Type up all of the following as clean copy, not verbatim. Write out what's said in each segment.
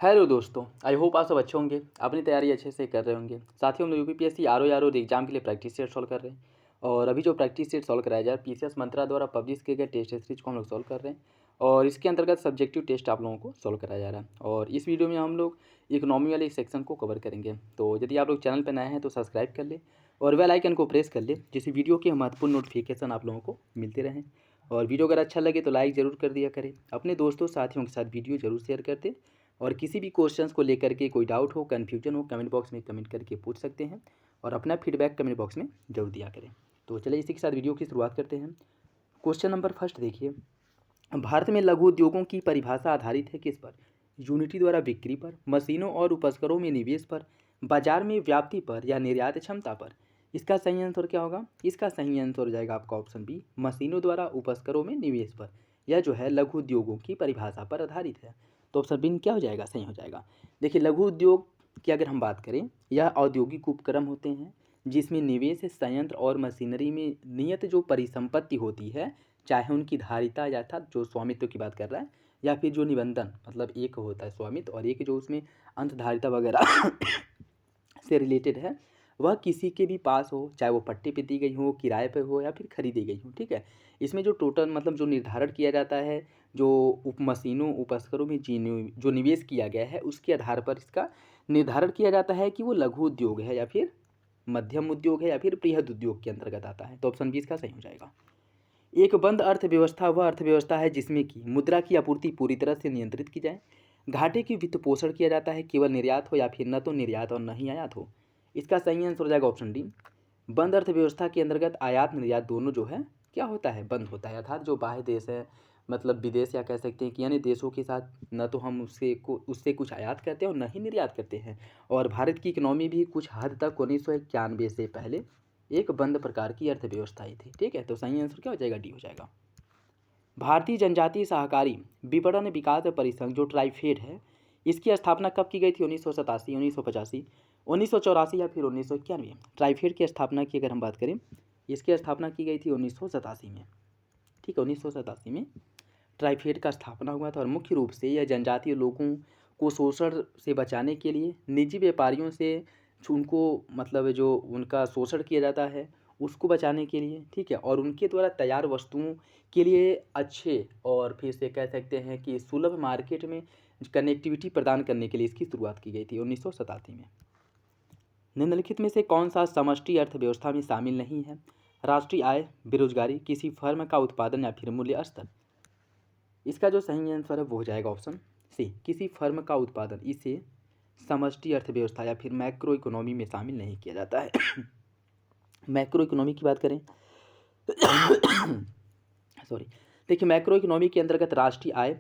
Hello दोस्तों, I hope आप सब अच्छे होंगे। अपनी तैयारी अच्छे से कर रहे होंगे। साथियों, हम लोग यूपीपीएससी आर एग्जाम के लिए प्रैक्टिस सेट सॉल्व कर रहे हैं। और अभी जो प्रैक्टिस सेट सॉल्व कराया जा रहा है पीसीएस मंत्रा द्वारा पब्लिश किए गए टेस्ट सीरीज को हम लोग सॉल्व कर रहे हैं। और इसके अंतर्गत सब्जेक्टिव टेस्ट आप लोगों को सॉल्व कराया जा रहा है। और इस वीडियो में हम लोग इकोनॉमी वाले सेक्शन को कवर करेंगे। तो यदि आप लोग चैनल पर नए हैं तो सब्सक्राइब कर ले और बेल आइकन को प्रेस कर ले, जिससे वीडियो की महत्वपूर्ण नोटिफिकेशन आप लोगों को मिलते रहें। और वीडियो अगर अच्छा लगे तो लाइक ज़रूर कर दिया करें। अपने दोस्तों साथियों के साथ वीडियो जरूर शेयर कर दें। और किसी भी क्वेश्चंस को लेकर के कोई डाउट हो, कन्फ्यूजन हो, कमेंट बॉक्स में कमेंट करके पूछ सकते हैं। और अपना फीडबैक कमेंट बॉक्स में जरूर दिया करें। तो चलिए इसी के साथ वीडियो की शुरुआत करते हैं। क्वेश्चन नंबर फर्स्ट देखिए, भारत में लघु उद्योगों की परिभाषा आधारित है किस पर? यूनिटी द्वारा बिक्री पर, मशीनों और उपकरणों में निवेश पर, बाजार में व्याप्ति पर, या निर्यात क्षमता पर? इसका सही आंसर क्या होगा? इसका सही आंसर हो जाएगा आपका ऑप्शन बी, मशीनों द्वारा उपकरणों में निवेश पर। यह जो है लघु उद्योगों की परिभाषा पर आधारित है। तो ऑप्शन बी क्या हो जाएगा? सही हो जाएगा। देखिए, लघु उद्योग की अगर हम बात करें, यह औद्योगिक उपक्रम होते हैं जिसमें निवेश संयंत्र और मशीनरी में नियत जो परिसंपत्ति होती है, चाहे उनकी धारिता अर्थात जो स्वामित्व की बात कर रहा है, या फिर जो निबंधन मतलब एक होता है स्वामित्व और एक जो उसमें अंतधारिता वगैरह से रिलेटेड है, वह किसी के भी पास हो, चाहे वो पट्टे पे दी गई हो, किराए पे हो, या फिर खरीदी गई हो। ठीक है, इसमें जो टोटल मतलब जो निर्धारण किया जाता है, जो मशीनों उपकरणों में जो निवेश किया गया है उसके आधार पर इसका निर्धारण किया जाता है कि वो लघु उद्योग है या फिर मध्यम उद्योग है या फिर बृहद उद्योग के अंतर्गत आता है। तो ऑप्शन बी इसका सही हो जाएगा। एक बंद अर्थव्यवस्था वह अर्थव्यवस्था है जिसमें कि मुद्रा की आपूर्ति पूरी तरह से नियंत्रित की जाए, घाटे की वित्त पोषण किया जाता है, केवल निर्यात हो या फिर न तो निर्यात और न ही आयात हो। इसका सही आंसर हो जाएगा ऑप्शन डी। बंद अर्थव्यवस्था के अंतर्गत आयात निर्यात दोनों जो है क्या होता है? बंद होता है। अर्थात जो बाह्य देश है, मतलब विदेश, या कह सकते हैं कि अन्य देशों के साथ न तो हम उससे कुछ आयात करते हैं और न ही निर्यात करते हैं। और भारत की इकोनॉमी भी कुछ हद तक 1991 से पहले एक बंद प्रकार की अर्थव्यवस्था ही थी। ठीक है, तो सही आंसर क्या हो जाएगा? डी हो जाएगा। भारतीय जनजातीय सहकारी विपणन विकास परिसंघ जो ट्राइफेड है, इसकी स्थापना कब की गई थी? 1987, 1985, 1984 या फिर 1991? ट्राइफेड की स्थापना की अगर हम बात करें, इसकी स्थापना की गई थी 1987 में। ठीक है, 1987 में ट्राइफेड का स्थापना हुआ था। और मुख्य रूप से यह जनजातीय लोगों को शोषण से बचाने के लिए, निजी व्यापारियों से उनको मतलब जो उनका शोषण किया जाता है उसको बचाने के लिए, ठीक है, और उनके द्वारा तैयार वस्तुओं के लिए अच्छे और फिर से कह सकते हैं कि सुलभ मार्केट में कनेक्टिविटी प्रदान करने के लिए इसकी शुरुआत की गई थी 1987 में। निम्नलिखित में से कौन सा समष्टि अर्थव्यवस्था में शामिल नहीं है? राष्ट्रीय आय, बेरोजगारी, किसी फर्म का उत्पादन, या फिर मूल्य स्तर? इसका जो सही आंसर है वो हो जाएगा ऑप्शन सी, किसी फर्म का उत्पादन। इसे समष्टि अर्थव्यवस्था या फिर मैक्रो इकोनॉमी में शामिल नहीं किया जाता है। मैक्रो इकोनॉमी की बात करें सॉरी, देखिए, मैक्रो इकोनॉमी के अंतर्गत राष्ट्रीय आय,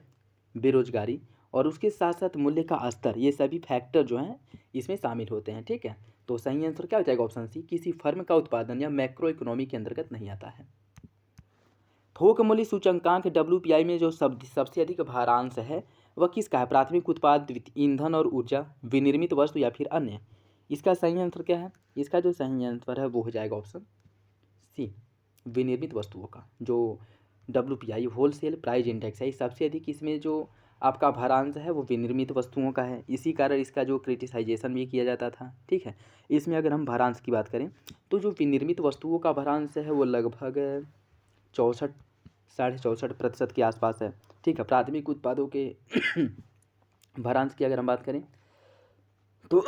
बेरोजगारी और उसके साथ साथ मूल्य का स्तर, ये सभी फैक्टर जो हैं इसमें शामिल होते हैं। ठीक है, तो सही आंसर क्या हो जाएगा? ऑप्शन सी, किसी फर्म का उत्पादन या मैक्रो इकोनॉमी के अंतर्गत नहीं आता है। थोक मूल्य सूचकांक WPI में जो सबसे अधिक भारांश है वह किसका है? प्राथमिक उत्पाद, ईंधन और ऊर्जा, विनिर्मित वस्तु, या फिर अन्य? इसका सही आंसर क्या है? इसका जो सही आंसर है वो हो जाएगा ऑप्शन सी, विनिर्मित वस्तुओं का। जो WPI होलसेल प्राइस इंडेक्स है, सबसे अधिक इसमें जो आपका भारांश है वो विनिर्मित वस्तुओं का है। इसी कारण इसका जो क्रिटिसाइजेशन भी किया जाता था। ठीक है, इसमें अगर हम भारांश की बात करें तो जो विनिर्मित वस्तुओं का भारांश है वो लगभग 64 64.5% के आसपास है। ठीक है, प्राथमिक उत्पादों के भारांश की अगर हम बात करें तो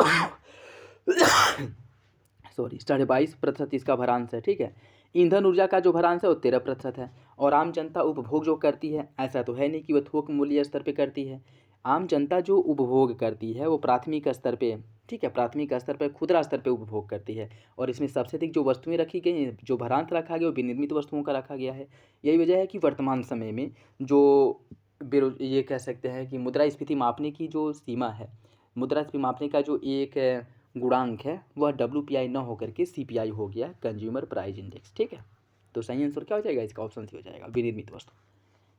सॉरी 22.5% इसका भारांश है। ठीक है, ईंधन ऊर्जा का जो भारांश है वो 13% है। और आम जनता उपभोग जो करती है, ऐसा तो है नहीं कि वह थोक मूल्य स्तर पे करती है। आम जनता जो उपभोग करती है वो प्राथमिक स्तर पे, ठीक है, प्राथमिक स्तर पर खुदरा स्तर पे उपभोग करती है। और इसमें सबसे अधिक जो वस्तुएं रखी गई हैं, जो भारांश रखा गया वो विनिर्मित वस्तुओं का रखा गया है। यही वजह है कि वर्तमान समय में जो ये कह सकते हैं कि मुद्रास्फीति मापने की जो सीमा है, मुद्रास्फीति मापने का जो एक गुणांक है वह WPI न होकर के CPI हो गया, कंज्यूमर प्राइस इंडेक्स। ठीक है, तो सही आंसर क्या हो जाएगा? इसका ऑप्शन सी हो जाएगा, विनिर्मित वस्तु।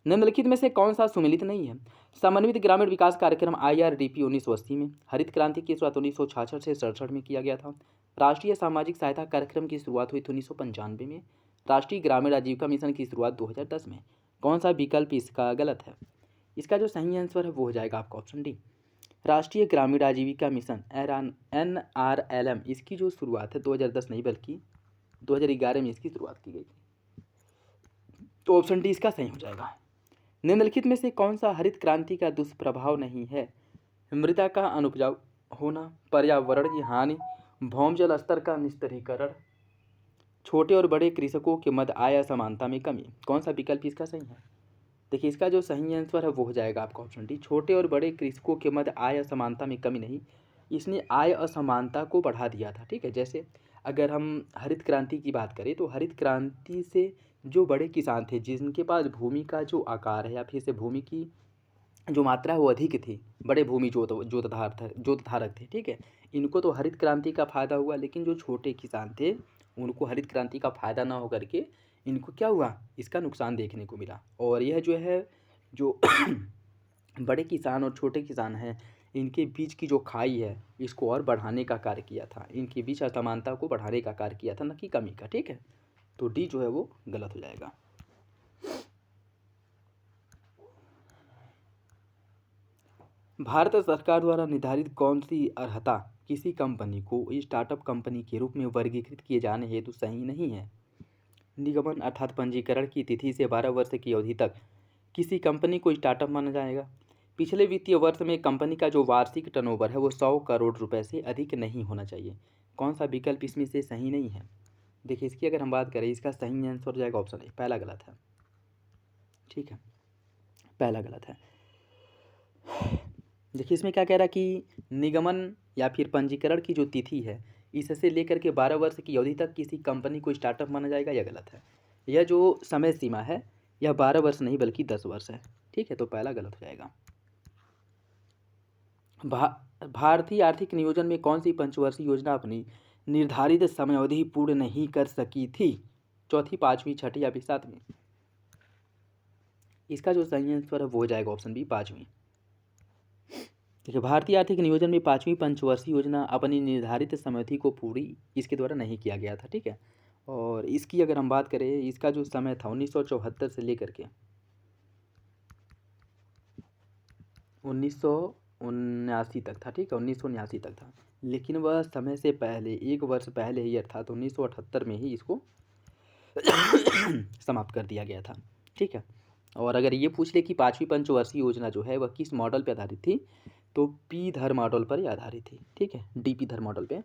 निम्नलिखित में से कौन सा सुमेलित नहीं है? समन्वित ग्रामीण विकास कार्यक्रम IRDP 1980 में, हरित क्रांति की शुरुआत 1966 से 67 में किया गया था, राष्ट्रीय सामाजिक सहायता कार्यक्रम की शुरुआत हुई थी 1995 में, राष्ट्रीय ग्रामीण आजीविका मिशन की शुरुआत 2010 में। कौन सा विकल्प इसका गलत है? इसका जो सही आंसर है वो हो जाएगा आपका ऑप्शन डी, राष्ट्रीय ग्रामीण आजीविका मिशन NRLM, इसकी जो शुरुआत है 2010 नहीं बल्कि 2011 में इसकी शुरुआत की गई थी। तो ऑप्शन डी इसका सही हो जाएगा। निम्नलिखित में से कौन सा हरित क्रांति का दुष्प्रभाव नहीं है? मृदा का अनुपजाऊ होना, पर्यावरण की हानि, भौमजल स्तर का निस्तारीकरण, छोटे और बड़े कृषकों के मध्य आय असमानता में कमी। कौन सा विकल्प इसका सही है? देखिए, इसका जो सही आंसर है वो हो जाएगा आपका ऑप्शन डी, छोटे और बड़े कृषकों के मध्य आय असमानता में कमी नहीं, इसने आय असमानता को बढ़ा दिया था। ठीक है, जैसे अगर हम हरित क्रांति की बात करें तो हरित क्रांति से जो बड़े किसान थे, जिनके पास भूमि का जो आकार है या फिर से भूमि की जो मात्रा है वो अधिक थी, बड़े भूमि जोतधारक थे, ठीक है, इनको तो हरित क्रांति का फायदा हुआ, लेकिन जो छोटे किसान थे उनको हरित क्रांति का फायदा ना होकर के इनको क्या हुआ, इसका नुकसान देखने को मिला। और यह जो है जो बड़े किसान और छोटे किसान हैं, इनके बीच की जो खाई है इसको और बढ़ाने का कार्य किया था, इनके बीच असमानता को बढ़ाने का कार्य किया था, न कि कमी का। ठीक है, तो डी जो है वो गलत हो जाएगा। भारत सरकार द्वारा निर्धारित कौन सी अर्हता किसी कंपनी को स्टार्टअप कंपनी के रूप में वर्गीकृत किए जाने हेतु सही नहीं है? निगमन अर्थात पंजीकरण की तिथि से 12 वर्ष की अवधि तक किसी कंपनी को स्टार्टअप माना जाएगा। पिछले वित्तीय वर्ष में कंपनी का जो वार्षिक टर्नओवर है वो 100 करोड़ रुपए से अधिक नहीं होना चाहिए। कौन सा विकल्प इसमें से सही नहीं है? देखिए, इसकी अगर हम बात करें, इसका सही आंसर हो जाएगा ऑप्शन ए, पहला गलत है। ठीक है, पहला गलत है। देखिए, इसमें क्या कह रहा है कि निगमन या फिर पंजीकरण की जो तिथि है इससे लेकर के 12 वर्ष की अवधि तक किसी कंपनी को स्टार्टअप माना जाएगा, यह गलत है। यह जो समय सीमा है यह 12 वर्ष नहीं बल्कि 10 वर्ष है। ठीक है, तो पहला गलत हो जाएगा। भारतीय आर्थिक नियोजन में कौन सी पंचवर्षीय योजना अपनी निर्धारित समयावधि पूर्ण नहीं कर सकी थी? चौथी, पाँचवीं, छठी या फिर सातवीं? इसका जो सही आंसर है वो हो जाएगा ऑप्शन बी, पाँचवीं। देखिए, भारतीय आर्थिक नियोजन में पाँचवीं पंचवर्षीय योजना अपनी निर्धारित समयावधि को पूरी इसके द्वारा नहीं किया गया था। ठीक है, और इसकी अगर हम बात करें, इसका जो समय था 1974 से लेकर के 1979 तक था। ठीक है, 1979 तक था, लेकिन वह समय से पहले 1 वर्ष पहले ही अर्थात 1978 में ही इसको समाप्त कर दिया गया था। ठीक है, और अगर ये पूछ ले कि पाँचवीं पंचवर्षीय योजना जो है वह किस मॉडल पर आधारित थी, तो पी धर मॉडल पर ही आधारित थी। ठीक है, डीपी धर मॉडल पे,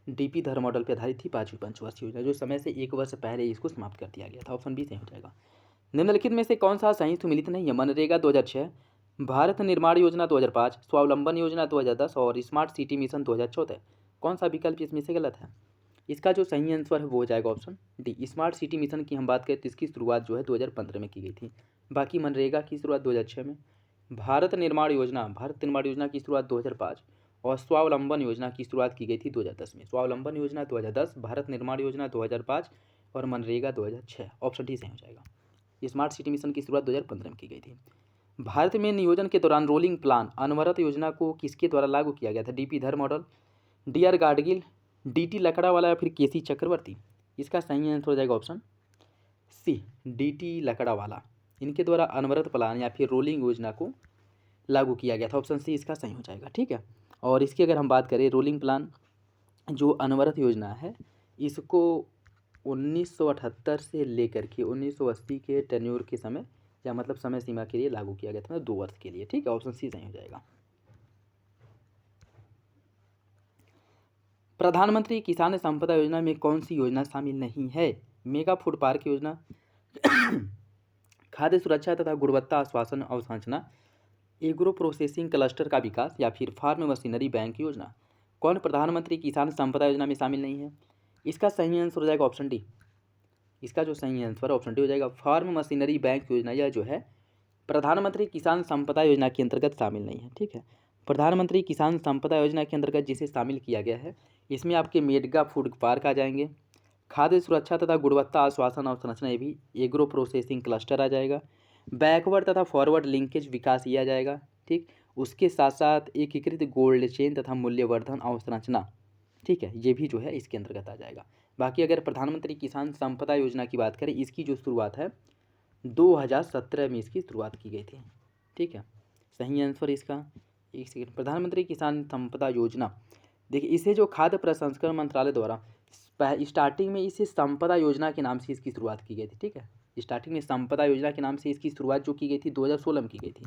डीपी धर मॉडल पे आधारित थी पाँचवीं पंचवर्षीय योजना, जो समय से 1 वर्ष पहले इसको समाप्त कर दिया गया था। ऑप्शन बी सही हो जाएगा। निम्नलिखित में से कौन सा सही सुमिलित नहीं है? मनरेगा 2006, भारत निर्माण योजना 2005, स्वावलंबन योजना 2010 और स्मार्ट सिटी मिशन 2014। कौन सा विकल्प इसमें से गलत है? इसका जो सही आंसर है वो हो जाएगा option D. Smart city mission की हम बात करें तो इसकी शुरुआत जो है 2015 में की गई थी, बाकी मनरेगा की शुरुआत 2006 में, भारत निर्माण योजना की शुरुआत 2005 और स्वावलंबन योजना की शुरुआत की गई थी 2010 में। स्वावलंबन योजना 2010, भारत निर्माण योजना 2005 और मनरेगा 2006। ऑप्शन डी सही हो जाएगा। स्मार्ट सिटी मिशन की शुरुआत 2015 में की गई थी। भारत में नियोजन के दौरान रोलिंग प्लान अनवरत योजना को किसके द्वारा लागू किया गया था? DP Dhar model, D R Gadgil, DT Lakdawala या फिर केसी चक्रवर्ती? इसका सही आंसर हो जाएगा ऑप्शन सी, डीटी लकड़ावाला। इनके द्वारा अनवरत प्लान या फिर रोलिंग योजना को लागू किया गया था। ऑप्शन सी इसका सही हो जाएगा। ठीक है, और इसकी अगर हम बात करें, रोलिंग प्लान जो अनवरत योजना है इसको 1978 से लेकर के 1980 के टेन्योर के समय या मतलब समय सीमा के लिए लागू किया गया था, 2 वर्ष के लिए। ठीक है, ऑप्शन सी सही हो जाएगा। प्रधानमंत्री किसान संपदा योजना में कौन सी योजना शामिल नहीं है? मेगा फूड पार्क योजना, खाद्य सुरक्षा तथा गुणवत्ता आश्वासन अवसंरचना, एग्रो प्रोसेसिंग क्लस्टर का विकास या फिर फार्म मशीनरी बैंक योजना? कौन प्रधानमंत्री किसान संपदा योजना में शामिल नहीं है? इसका सही आंसर हो जाएगा ऑप्शन डी। इसका जो सही आंसर ऑप्शन डी हो जाएगा। फार्म मशीनरी बैंक योजना यह जो है प्रधानमंत्री किसान संपदा योजना के अंतर्गत शामिल नहीं है। ठीक है, प्रधानमंत्री किसान संपदा योजना के अंतर्गत जिसे शामिल किया गया है इसमें आपके मेगा फूड पार्क आ जाएंगे, खाद्य सुरक्षा तथा गुणवत्ता आश्वासन अवसंरचना, ये भी एग्रो प्रोसेसिंग क्लस्टर आ जाएगा, बैकवर्ड तथा फॉरवर्ड लिंकेज विकास ये आ जाएगा। ठीक, उसके साथ साथ एकीकृत गोल्ड चेन तथा मूल्यवर्धन अवसंरचना, ठीक है, ये भी जो है इसके अंतर्गत आ जाएगा। बाकी अगर प्रधानमंत्री किसान संपदा योजना की बात करें, इसकी जो शुरुआत है 2017 में इसकी शुरुआत की गई थी। ठीक है, सही आंसर इसका, एक सेकेंड, प्रधानमंत्री किसान संपदा योजना। देखिए इसे जो खाद्य प्रसंस्करण मंत्रालय द्वारा स्टार्टिंग में इसे संपदा योजना के नाम से इसकी शुरुआत की गई थी। ठीक है, स्टार्टिंग में संपदा योजना के नाम से इसकी शुरुआत जो की गई थी 2016 में की गई थी,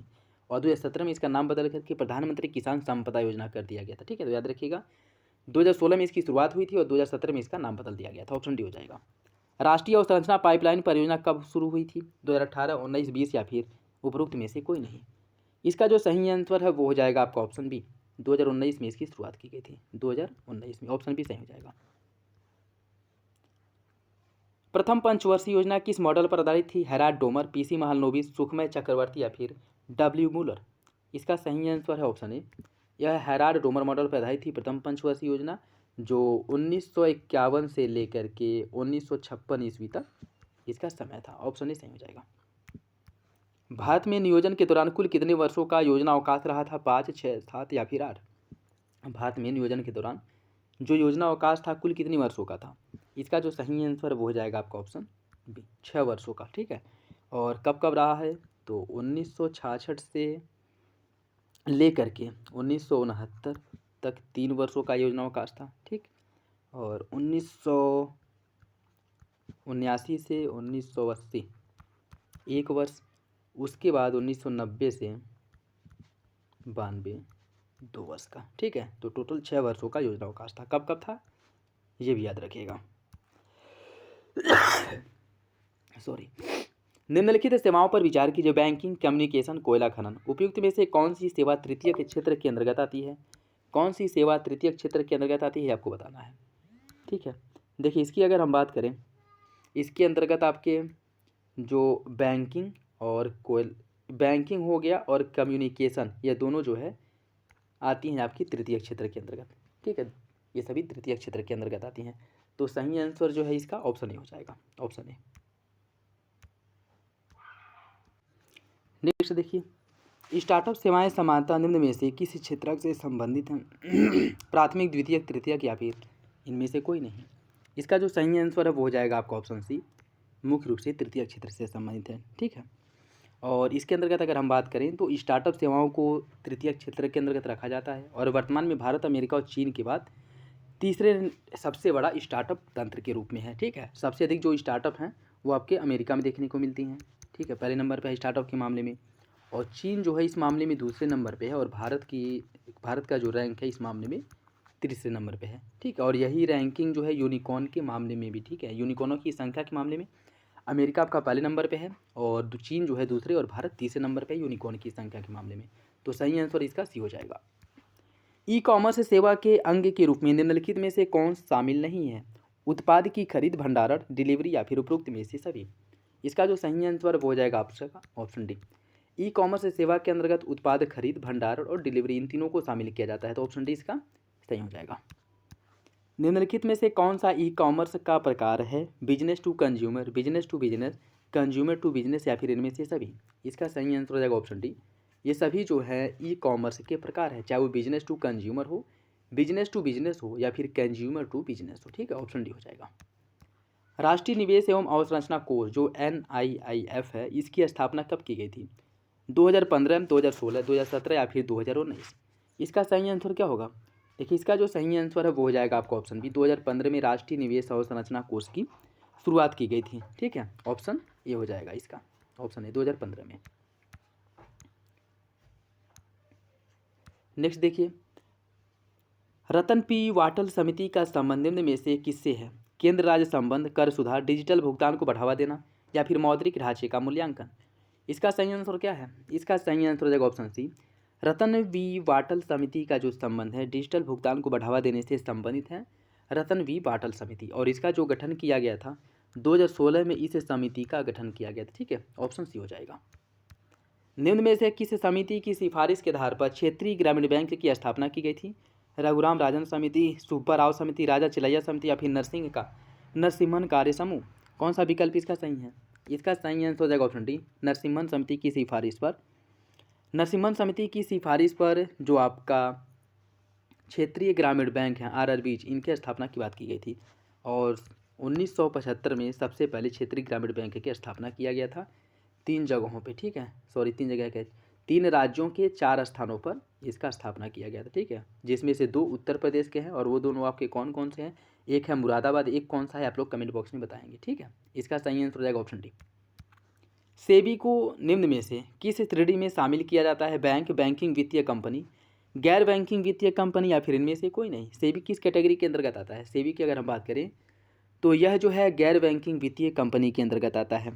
और 2017 में इसका नाम बदल करके प्रधानमंत्री किसान संपदा योजना कर दिया गया था। ठीक है, तो याद रखिएगा 2016 में इसकी शुरुआत हुई थी और 2017 में इसका नाम बदल दिया गया था। ऑप्शन डी हो जाएगा। राष्ट्रीय अवसंरचना पाइपलाइन परियोजना कब शुरू हुई थी? 2018, 19, 20 या फिर उपरोक्त में से कोई नहीं। इसका जो सही आंसर है वो हो जाएगा आपका ऑप्शन बी, 2019 में इसकी शुरुआत की गई थी। 2019 में ऑप्शन बी सही हो जाएगा। प्रथम पंचवर्षीय योजना किस मॉडल पर आधारित थी? हैराड डोमर, पीसी महालनोबिस, सुखमय चक्रवर्ती या फिर डब्ल्यू मूलर। इसका सही आंसर है ऑप्शन ए, यह हैराड डोमर मॉडल पर आधारित थी प्रथम पंचवर्षीय योजना, जो 1951 से लेकर के 1956 ईस्वी तक इसका समय था। ऑप्शन ए सही हो जाएगा। भारत में नियोजन के दौरान कुल कितने वर्षों का योजना अवकाश रहा था? 5, 6, 7 या फिर 8। भारत में नियोजन के दौरान जो योजना अवकाश था कुल कितने वर्षों का था? इसका जो सही आंसर वो हो जाएगा आपका ऑप्शन बी, 6 वर्षों का। ठीक है, और कब कब रहा है? तो 1966 से लेकर के 1969 तक 3 वर्षों का योजना अवकाश था। ठीक, और 1979 से 1980 1 वर्ष, उसके बाद 1990 से 92 2 वर्ष का। ठीक है, तो टोटल 6 वर्षों का योजना अवकाश था। कब कब था ये भी याद रखिएगा। सॉरी। निम्नलिखित सेवाओं पर विचार कीजिए। बैंकिंग, कम्युनिकेशन, कोयला खनन। उपयुक्त में से कौन सी सेवा तृतीय के क्षेत्र के अंतर्गत आती है? कौन सी सेवा तृतीय क्षेत्र के अंतर्गत आती है आपको बताना है। ठीक है, देखिए इसकी अगर हम बात करें, इसके अंतर्गत आपके जो बैंकिंग और बैंकिंग हो गया और कम्युनिकेशन, ये दोनों जो है आती हैं आपकी तृतीय क्षेत्र के अंतर्गत। ठीक है, ये सभी तृतीय क्षेत्र के अंतर्गत आती हैं। तो सही आंसर जो है इसका ऑप्शन ए हो जाएगा, ऑप्शन ए। नेक्स्ट देखिए, स्टार्टअप सेवाएं समानता निम्न में से किस क्षेत्र से संबंधित हैं? प्राथमिक, द्वितीयक, तृतीयक या फिर इनमें से कोई नहीं। इसका जो सही आंसर है वो हो जाएगा आपका ऑप्शन सी, मुख्य रूप से तृतीय क्षेत्र से संबंधित है। ठीक है, और इसके अंतर्गत अगर हम बात करें तो स्टार्टअप सेवाओं को तृतीय क्षेत्र के अंतर्गत रखा जाता है, और वर्तमान में भारत, अमेरिका और चीन के बाद तीसरे सबसे बड़ा स्टार्टअप तंत्र के रूप में है। ठीक है, सबसे अधिक जो स्टार्टअप हैं वो आपके अमेरिका में देखने को मिलती हैं। ठीक है, पहले नंबर पर है स्टार्टअप के मामले में, और चीन जो है इस मामले में दूसरे नंबर पे है, और भारत का जो रैंक है इस मामले में तीसरे नंबर पे है। ठीक है, और यही रैंकिंग जो है यूनिकॉर्न के मामले में भी। ठीक है, यूनिकॉर्नों की संख्या के मामले में अमेरिका आपका पहले नंबर पे है, और चीन जो है दूसरे, और भारत तीसरे नंबर पे है यूनिकॉर्न की संख्या के मामले में। तो सही आंसर इसका सी हो जाएगा। ई कॉमर्स सेवा के अंग के रूप में निम्नलिखित में से कौन शामिल नहीं है? उत्पाद की खरीद, भंडारण, डिलीवरी या फिर उपरोक्त में से सभी। इसका जो सही आंसर वो हो जाएगा आपका ऑप्शन डी। ई कॉमर्स सेवा के अंतर्गत उत्पाद खरीद, भंडारण और डिलीवरी, इन तीनों को शामिल किया जाता है। तो ऑप्शन डी इसका सही हो जाएगा। निम्नलिखित में से कौन सा ई कॉमर्स का प्रकार है? Business to consumer, business to business, consumer to business या फिर इनमें से सभी। इसका सही आंसर हो जाएगा ऑप्शन डी। ये सभी जो है ई कॉमर्स के प्रकार है, चाहे वो बिजनेस टू कंज्यूमर हो, बिजनेस टू बिजनेस हो या फिर कंज्यूमर टू बिजनेस हो। ठीक है, ऑप्शन डी हो जाएगा। राष्ट्रीय निवेश एवं अवसंरचना कोष जो NIIF है, इसकी स्थापना कब की गई थी? 2015, 2016, 2017 या फिर 2019। इसका सही आंसर क्या होगा? देखिए इसका जो सही आंसर है वो हो जाएगा आपका ऑप्शन बी, 2015 में राष्ट्रीय निवेश अवसंरचना कोष की शुरुआत की गई थी। ठीक है, ऑप्शन ए हो जाएगा इसका, ऑप्शन ए 2015 में। नेक्स्ट देखिए, रतन पी वाटल समिति का संबंध निम्न में से किससे है? केंद्र राज्य संबंध, कर सुधार, डिजिटल भुगतान को बढ़ावा देना या फिर मौद्रिक ढांचे का मूल्यांकन। इसका सही आंसर क्या है? इसका सही आंसर हो जाएगा ऑप्शन सी, रतन वी वाटल समिति का जो संबंध है डिजिटल भुगतान को बढ़ावा देने से संबंधित है रतन वी वाटल समिति, और इसका जो गठन किया गया था 2016 में इस समिति का गठन किया गया था। ठीक है, ऑप्शन सी हो जाएगा। निम्न में से किस समिति की सिफारिश के आधार पर क्षेत्रीय ग्रामीण बैंक की स्थापना की गई थी? रघुराम राजन समिति, सुब्बा राव समिति, राजा चिलैया समिति या फिर नरसिम्हन कार्य समूह। कौन सा विकल्प इसका सही है? इसका सही आंसर हो जाएगा ऑप्शन डी, नरसिम्हन समिति की सिफारिश पर। नरसिम्हन समिति की सिफारिश पर जो आपका क्षेत्रीय ग्रामीण बैंक हैं RRBs, इनकी स्थापना की बात की गई थी, और 1975 में सबसे पहले क्षेत्रीय ग्रामीण बैंक की स्थापना किया गया था। 3 जगहों पे, ठीक है, सॉरी 3 जगह क्या, 3 राज्यों के 4 स्थानों पर इसका स्थापना किया गया था, ठीक है, जिसमें से 2 उत्तर प्रदेश के हैं और वो दोनों आपके कौन कौन से हैं, एक है मुरादाबाद, एक कौन सा है आप लोग कमेंट बॉक्स में बताएंगे, ठीक है। इसका सही आंसर हो जाएगा ऑप्शन डी। सेबी को निम्न में से किस श्रेणी में शामिल किया जाता है, बैंक, बैंकिंग वित्तीय कंपनी, गैर बैंकिंग वित्तीय कंपनी या फिर इनमें से कोई नहीं। सेबी किस कैटेगरी के अंतर्गत आता है, सेबी की अगर हम बात करें तो यह जो है गैर बैंकिंग वित्तीय कंपनी के अंतर्गत आता है,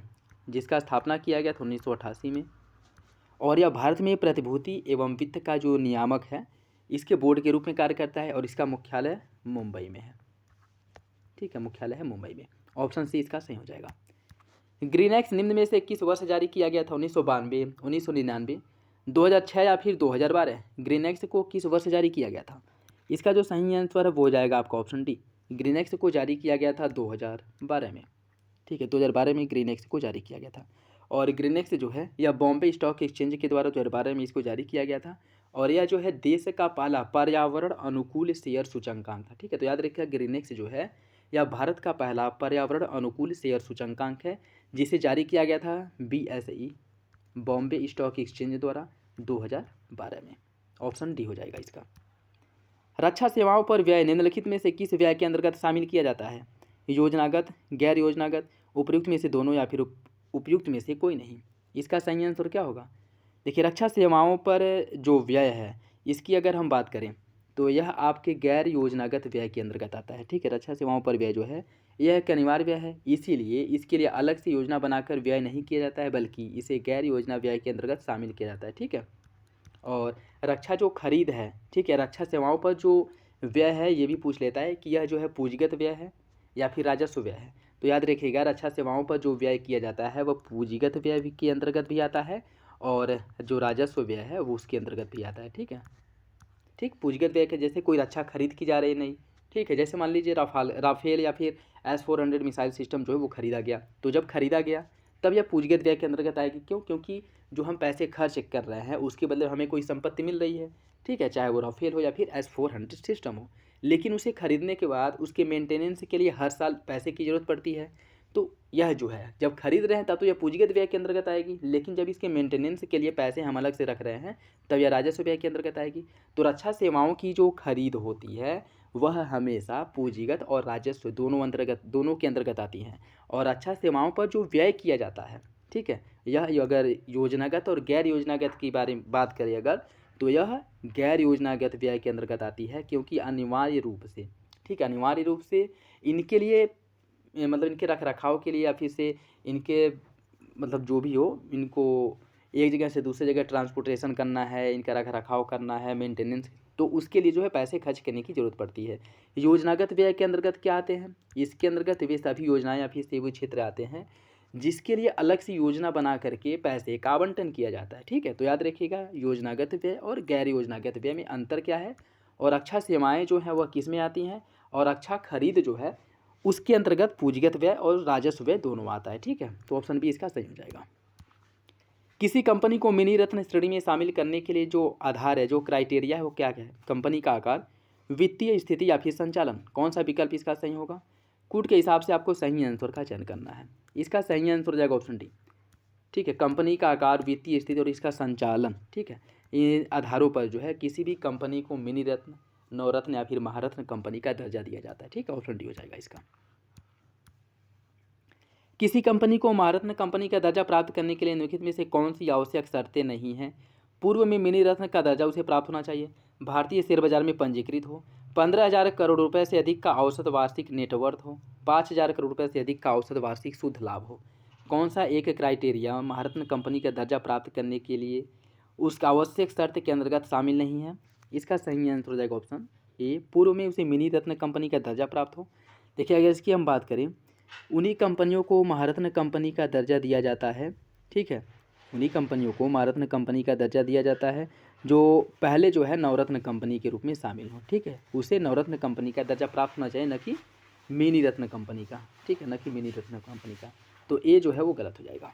जिसका स्थापना किया गया था 1988 में, और यह भारत में प्रतिभूति एवं वित्त का जो नियामक है इसके बोर्ड के रूप में कार्य करता है और इसका मुख्यालय मुंबई में है, ठीक है, मुख्यालय है मुंबई में। ऑप्शन सी इसका सही हो जाएगा। ग्रीन एक्ट निम्न में से किस वर्ष जारी किया गया था, 1992, 1999, 2006 या फिर 2012। ग्रीन एक्ट को किस वर्ष जारी किया गया था, इसका जो सही आंसर है वो हो जाएगा आपका ऑप्शन डी। ग्रीन एक्ट को जारी किया गया था 2012 में, ठीक है, 2012 में ग्रीन एक्ट को जारी किया गया था। और ग्रीन एक्ट जो है यह बॉम्बे स्टॉक एक्सचेंज के द्वारा 2012 में इसको जारी किया गया था और यह जो है देश का पहला पर्यावरण अनुकूल शेयर सूचकांक था, ठीक है। तो याद रखिएगा ग्रीन एक्ट जो है यह भारत का पहला पर्यावरण अनुकूल शेयर सूचकांक है, जिसे जारी किया गया था BSE बॉम्बे स्टॉक एक्सचेंज द्वारा 2012 में। ऑप्शन डी हो जाएगा इसका। रक्षा सेवाओं पर व्यय निम्नलिखित में से किस व्यय के अंतर्गत शामिल किया जाता है, योजनागत, गैर योजनागत, उपयुक्त में से दोनों या फिर उपयुक्त में से कोई नहीं। इसका सही आंसर क्या होगा, देखिए रक्षा सेवाओं पर जो व्यय है इसकी अगर हम बात करें तो यह आपके गैर योजनागत व्यय के अंतर्गत आता है, ठीक है। रक्षा सेवाओं पर व्यय जो है यह एक अनिवार्य व्यय है, इसीलिए इसके लिए अलग से योजना बनाकर व्यय नहीं किया जाता है बल्कि इसे गैर योजना व्यय के अंतर्गत शामिल किया जाता है, ठीक है। और रक्षा जो खरीद है, ठीक है, रक्षा सेवाओं पर जो व्यय है ये भी पूछ लेता है कि यह जो है पूंजीगत व्यय है या फिर राजस्व व्यय है। तो याद रखिएगा रक्षा सेवाओं पर जो व्यय किया जाता है वह पूंजीगत व्यय के अंतर्गत भी आता है और जो राजस्व व्यय है वो उसके अंतर्गत भी आता है, ठीक है। ठीक, पूंजीगत व्यय के जैसे कोई रक्षा खरीद की जा रही नहीं, ठीक है, जैसे मान लीजिए राफेल या फिर S-400 मिसाइल सिस्टम जो है वो खरीदा गया, तो जब खरीदा गया तब यह पूंजीगत व्यय के अंतर्गत आएगी। क्यों, क्योंकि जो हम पैसे खर्च कर रहे हैं उसके बदले हमें कोई संपत्ति मिल रही है, ठीक है, चाहे वो राफेल हो या फिर S-400 सिस्टम हो, लेकिन उसे खरीदने के बाद उसके मेंटेनेंस के लिए हर साल पैसे की ज़रूरत पड़ती है। तो यह जो है जब खरीद रहे हैं तब तो यह पूंजीगत व्यय के अंतर्गत आएगी, लेकिन जब इसके मेंटेनेंस के लिए पैसे हम अलग से रख रहे हैं तब यह राजस्व व्यय के अंतर्गत आएगी। तो रक्षा सेवाओं की जो खरीद होती है वह हमेशा पूंजीगत और राजस्व दोनों के अंतर्गत आती हैं। और रक्षा सेवाओं पर जो व्यय किया जाता है, ठीक है, यह अगर योजनागत और गैर योजनागत की बारे में बात करें अगर, तो यह गैर योजनागत व्यय के अंतर्गत आती है, क्योंकि अनिवार्य रूप से, ठीक है, अनिवार्य रूप से इनके लिए मतलब इनके रख रखाव के लिए या फिर से इनके मतलब जो भी हो, इनको एक जगह से दूसरी जगह ट्रांसपोर्टेशन करना है, इनका रख रखाव करना है, मेंटेनेंस, तो उसके लिए जो है पैसे खर्च करने की ज़रूरत पड़ती है। योजनागत व्यय के अंतर्गत क्या आते हैं, इसके अंतर्गत वे सभी योजनाएं या फिर सेवी क्षेत्र आते हैं जिसके लिए अलग से योजना बना करके पैसे का आवंटन किया जाता है, ठीक है। तो याद रखिएगा योजनागत व्यय और गैर योजनागत व्यय में अंतर क्या है, और रक्षा सेवाएँ जो हैं वह किस में आती हैं, और रक्षा खरीद जो है उसके अंतर्गत पूंजीगत व्यय और राजस्व व्यय दोनों आता है, ठीक है। तो ऑप्शन बी इसका सही हो जाएगा। किसी कंपनी को मिनी रत्न श्रेणी में शामिल करने के लिए जो आधार है, जो क्राइटेरिया है वो क्या क्या है, कंपनी का आकार, वित्तीय स्थिति या फिर संचालन, कौन सा विकल्प इसका सही होगा। कूट के हिसाब से आपको सही आंसर का चयन करना है, इसका सही आंसर हो जाएगा ऑप्शन डी, ठीक है। कंपनी का आकार, वित्तीय स्थिति और इसका संचालन, ठीक है, इन आधारों पर जो है किसी भी कंपनी को मिनी रत्न, नवरत्न या फिर महारत्न कंपनी का दर्जा दिया जाता है, ठीक है। ऑप्शन डी हो जाएगा इसका। किसी कंपनी को महारत्न कंपनी का दर्जा प्राप्त करने के लिए निम्नलिखित में से कौन सी आवश्यक शर्तें नहीं हैं। पूर्व में मिनी रत्न का दर्जा उसे प्राप्त होना चाहिए, भारतीय शेयर बाजार में पंजीकृत हो, 15,000 करोड़ रुपए से अधिक का औसत वार्षिक नेटवर्थ हो, 5,000 करोड़ रुपए से अधिक का औसत वार्षिक शुद्ध लाभ हो। कौन सा एक क्राइटेरिया महारत्न कंपनी का दर्जा प्राप्त करने के लिए उसका आवश्यक शर्त के अंतर्गत शामिल नहीं है। इसका सही आंसर हो जाएगा ऑप्शन ए, पूर्व में उसे मिनी रत्न कंपनी का दर्जा प्राप्त हो। देखिए अगर इसकी हम बात करें, उन्हीं कंपनियों को महारत्न कंपनी का दर्जा दिया जाता है, ठीक है, उन्हीं कंपनियों को महारत्न कंपनी का दर्जा दिया जाता है जो पहले जो है नवरत्न कंपनी के रूप में शामिल हो, ठीक है। उसे नवरत्न कंपनी का दर्जा प्राप्त होना चाहिए, न कि मिनी रत्न कंपनी का, ठीक है, न कि मिनी रत्न कंपनी का। तो ए जो है वो गलत हो जाएगा।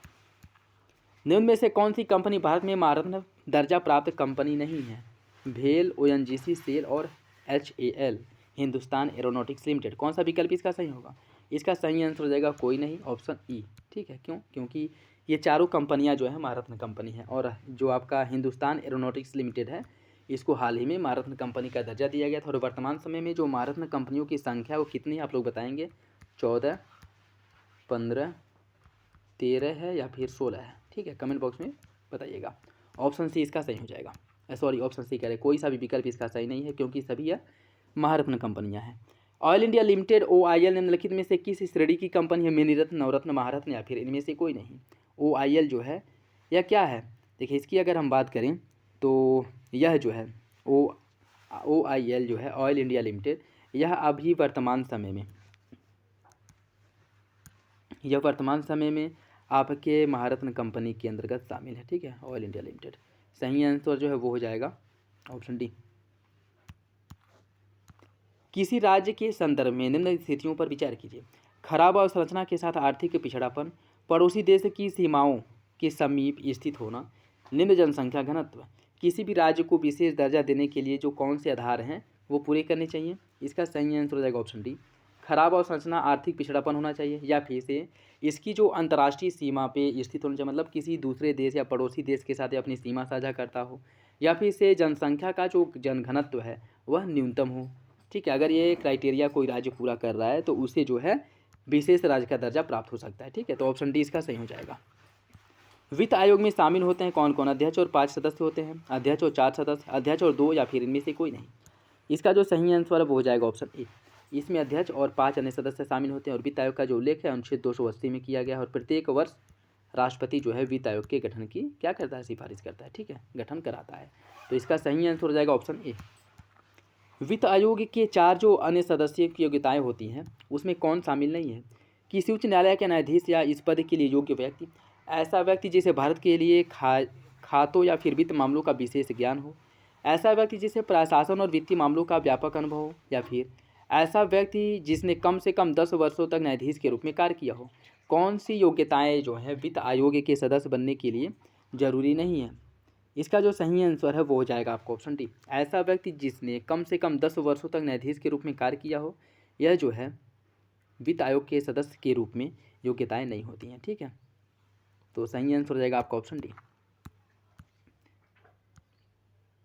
निम्न में से कौन सी कंपनी भारत में महारत्न दर्जा प्राप्त कंपनी नहीं है। भेल, ONGC, सेल और HAL, हिंदुस्तान एरोनॉटिक्स लिमिटेड। कौन सा विकल्प इसका सही होगा, इसका सही आंसर हो जाएगा कोई नहीं, ऑप्शन ई, ठीक है। क्यों, क्योंकि ये चारों कंपनियां जो है महारत्न कंपनी है। और जो आपका हिंदुस्तान एरोनॉटिक्स लिमिटेड है, इसको हाल ही में महारत्न कंपनी का दर्जा दिया गया था। और वर्तमान समय में जो महारत्न कंपनियों की संख्या वो कितनी है आप लोग बताएंगे? 14, 15, 13 है या फिर 16 है? ठीक है, कमेंट बॉक्स में बताइएगा। ऑप्शन सी इसका सही हो जाएगा। सॉरी, ऑप्शन सी कह रहे, कोई सा भी विकल्प इसका सही नहीं है, क्योंकि सभी यह महारत्न कंपनियां हैं। ऑयल इंडिया लिमिटेड OIL निम्नलिखित में से किस श्रेणी की कंपनी है? मिनीरत्न, नवरत्न, महारत्न या फिर इनमें से कोई नहीं? OIL जो है यह क्या है? देखिए, इसकी अगर हम बात करें तो यह जो है OIL जो है, ऑयल इंडिया लिमिटेड, यह अभी वर्तमान समय में आपके महारत्न कंपनी के अंतर्गत शामिल है। ठीक है, ऑयल इंडिया लिमिटेड। सही आंसर जो है वो हो जाएगा ऑप्शन डी। किसी राज्य के संदर्भ में निम्न स्थितियों पर विचार कीजिए। खराब अवसंरचना के साथ आर्थिक पिछड़ापन, पड़ोसी देश की सीमाओं के समीप स्थित होना, निम्न जनसंख्या घनत्व। किसी भी राज्य को विशेष दर्जा देने के लिए जो कौन से आधार हैं वो पूरे करने चाहिए? इसका सही आंसर हो जाएगा ऑप्शन डी। खराब अवसंरचना, आर्थिर पिछड़ापन होना चाहिए, या फिर से इसकी जो अंतर्राष्ट्रीय सीमा पे स्थित होना चाहिए, मतलब किसी दूसरे देश या पड़ोसी देश के साथ अपनी सीमा साझा करता हो, या फिर से जनसंख्या का जो जनघनत्व है वह न्यूनतम हो। ठीक है, अगर ये क्राइटेरिया कोई राज्य पूरा कर रहा है तो उसे जो है विशेष राज्य का दर्जा प्राप्त हो सकता है। ठीक है, तो ऑप्शन डी इसका सही हो जाएगा। वित्त आयोग में शामिल होते हैं कौन कौन? अध्यक्ष और 5 सदस्य होते हैं, अध्यक्ष और 4 सदस्य, अध्यक्ष और 2, या फिर इनमें से कोई नहीं? इसका जो सही आंसर है वो हो जाएगा ऑप्शन ए। इसमें अध्यक्ष और 5 अन्य सदस्य शामिल होते हैं। और वित्त आयोग का जो उल्लेख है अनुच्छेद 280 में किया गया है। और प्रत्येक वर्ष राष्ट्रपति जो है वित्त आयोग के गठन की क्या करता है? सिफारिश करता है। ठीक है, गठन कराता है। तो इसका सही आंसर हो जाएगा ऑप्शन ए। वित्त आयोग के 4 जो अन्य सदस्य की योग्यताएं होती हैं उसमें कौन शामिल नहीं है? किसी उच्च न्यायालय के न्यायाधीश या इस पद के लिए योग्य व्यक्ति, ऐसा व्यक्ति जिसे भारत के लिए खातों या फिर वित्त मामलों का विशेष ज्ञान हो, ऐसा व्यक्ति जिसे प्रशासन और वित्तीय मामलों का व्यापक अनुभव हो, या फिर ऐसा व्यक्ति जिसने कम से कम 10 वर्षों तक न्यायाधीश के रूप में कार्य किया हो। कौन सी योग्यताएं जो हैं वित्त आयोग के सदस्य बनने के लिए जरूरी नहीं है? इसका जो सही आंसर है वो हो जाएगा आपको ऑप्शन डी। ऐसा व्यक्ति जिसने कम से कम 10 वर्षों तक न्यायाधीश के रूप में कार्य किया हो, यह जो है वित्त आयोग के सदस्य के रूप में योग्यताएं नहीं होती हैं। ठीक है, तो सही आंसर हो जाएगा आपका ऑप्शन डी।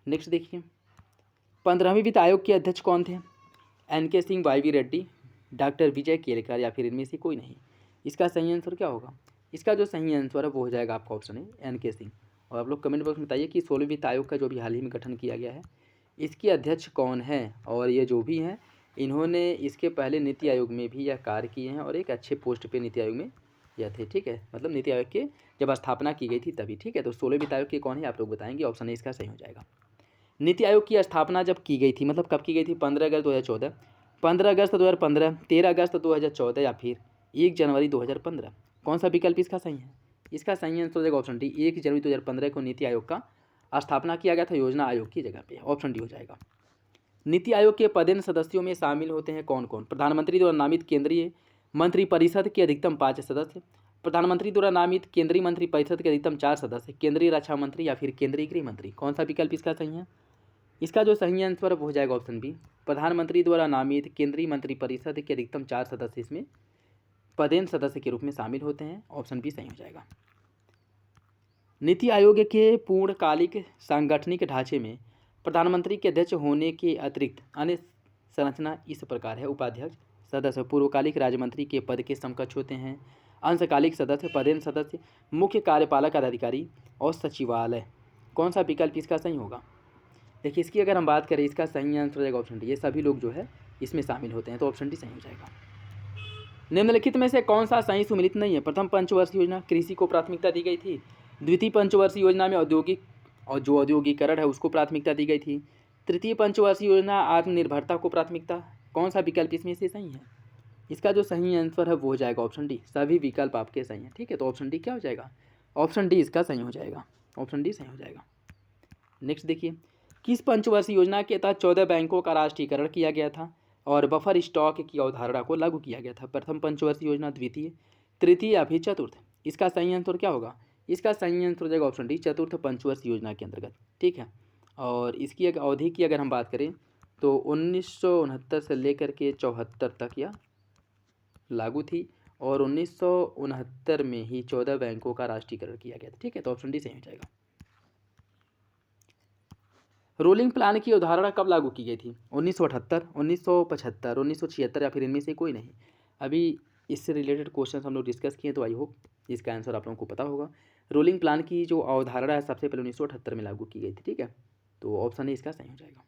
नेक्स्ट देखिए, 15वीं वित्त आयोग के अध्यक्ष कौन थे? NK Singh, YV Reddy, doctor Vijay Kelkar, या फिर इनमें से कोई नहीं? इसका सही आंसर क्या होगा? इसका जो सही आंसर है वो हो जाएगा आपका ऑप्शन है NK सिंह। और आप लोग कमेंट बॉक्स में बताइए कि 16वीं वित्त आयोग का जो भी हाल ही में गठन किया गया है इसके अध्यक्ष कौन है? और ये जो भी हैं इन्होंने इसके पहले नीति आयोग में भी यह कार्य किए हैं और एक अच्छे पोस्ट पे नीति आयोग में यह थे। ठीक है, मतलब नीति आयोग के जब स्थापना की गई थी तभी। ठीक है, तो 16वीं वित्त आयोग के कौन है आप लोग बताएंगे? ऑप्शन ए इसका सही हो जाएगा। नीति आयोग की स्थापना जब की गई थी, मतलब कब की गई थी? 15 अगस्त 2014, 15 अगस्त 2015, 13 अगस्त 2014, या फिर 1 जनवरी 2015? कौन सा विकल्प इसका सही है? इसका सही आंसर हो जाएगा ऑप्शन डी। 1 जनवरी 2015 को नीति आयोग का स्थापना किया गया था योजना आयोग की जगह पे। ऑप्शन डी हो जाएगा। नीति आयोग के पदेन सदस्यों में शामिल होते हैं कौन कौन? प्रधानमंत्री द्वारा नामित केंद्रीय मंत्रिपरिषद के अधिकतम 5 सदस्य, प्रधानमंत्री द्वारा नामित केंद्रीय मंत्रिपरिषद के अधिकतम 4 सदस्य, केंद्रीय रक्षा मंत्री, या फिर केंद्रीय गृह मंत्री? कौन सा विकल्प इसका सही है? इसका जो सही आंसर हो जाएगा ऑप्शन बी। प्रधानमंत्री द्वारा नामित केंद्रीय मंत्रिपरिषद के अधिकतम 4 सदस्य इसमें पदेन सदस्य के रूप में शामिल होते हैं। ऑप्शन बी सही हो जाएगा। नीति आयोग के पूर्णकालिक सांगठनिक ढांचे में प्रधानमंत्री के अध्यक्ष होने के अतिरिक्त अन्य संरचना इस प्रकार है। उपाध्यक्ष सदस्य पूर्वकालिक राज्यमंत्री के पद के समकक्ष होते हैं, अंशकालिक सदस्य, पदेन सदस्य, मुख्य कार्यपालक अधिकारी और सचिवालय। कौन सा विकल्प इसका सही होगा? देखिए, इसकी अगर हम बात करें इसका सही आंसर हो जाएगा ऑप्शन डी। ये सभी लोग जो है इसमें शामिल होते हैं, तो ऑप्शन डी सही हो जाएगा। निम्नलिखित में से कौन सा सही सुमिलित नहीं है? प्रथम पंचवर्षीय योजना कृषि को प्राथमिकता दी गई थी। द्वितीय पंचवर्षीय योजना में औद्योगिक और जो औद्योगिकरण है उसको प्राथमिकता दी गई थी। तृतीय पंचवर्षीय योजना आत्मनिर्भरता को प्राथमिकता। कौन सा विकल्प इसमें से सही है? इसका जो सही आंसर है वो हो जाएगा ऑप्शन डी। सभी विकल्प आपके सही हैं। ठीक है, तो ऑप्शन डी क्या हो जाएगा? ऑप्शन डी इसका सही हो जाएगा। ऑप्शन डी सही हो जाएगा। नेक्स्ट देखिए, किस पंचवर्षीय योजना के तहत 14 बैंकों का राष्ट्रीयकरण किया गया था और बफर स्टॉक की अवधारणा को लागू किया गया था? प्रथम पंचवर्षीय योजना, द्वितीय, तृतीय, या फिर चतुर्थ? इसका सही आंसर क्या होगा? इसका सही आंसर हो जाएगा ऑप्शन डी, चतुर्थ पंचवर्षीय योजना के अंतर्गत। ठीक है, और इसकी अवधि की अगर हम बात करें तो 1969 से लेकर के 74 तक यह लागू थी। और 1969 में ही 14 बैंकों का राष्ट्रीयकरण किया गया था। ठीक है, तो ऑप्शन डी सही हो जाएगा। रोलिंग प्लान की अवधारणा कब लागू की गई थी? 1978, 1975, 1976 या फिर इनमें से कोई नहीं। अभी इससे रिलेटेड क्वेश्चन हम लोग डिस्कस किए, तो आई होप इसका आंसर आप लोगों को पता होगा। रोलिंग प्लान की जो अवधारणा है सबसे पहले 1978 में लागू की गई थी। ठीक है, तो ऑप्शन ए इसका सही हो जाएगा।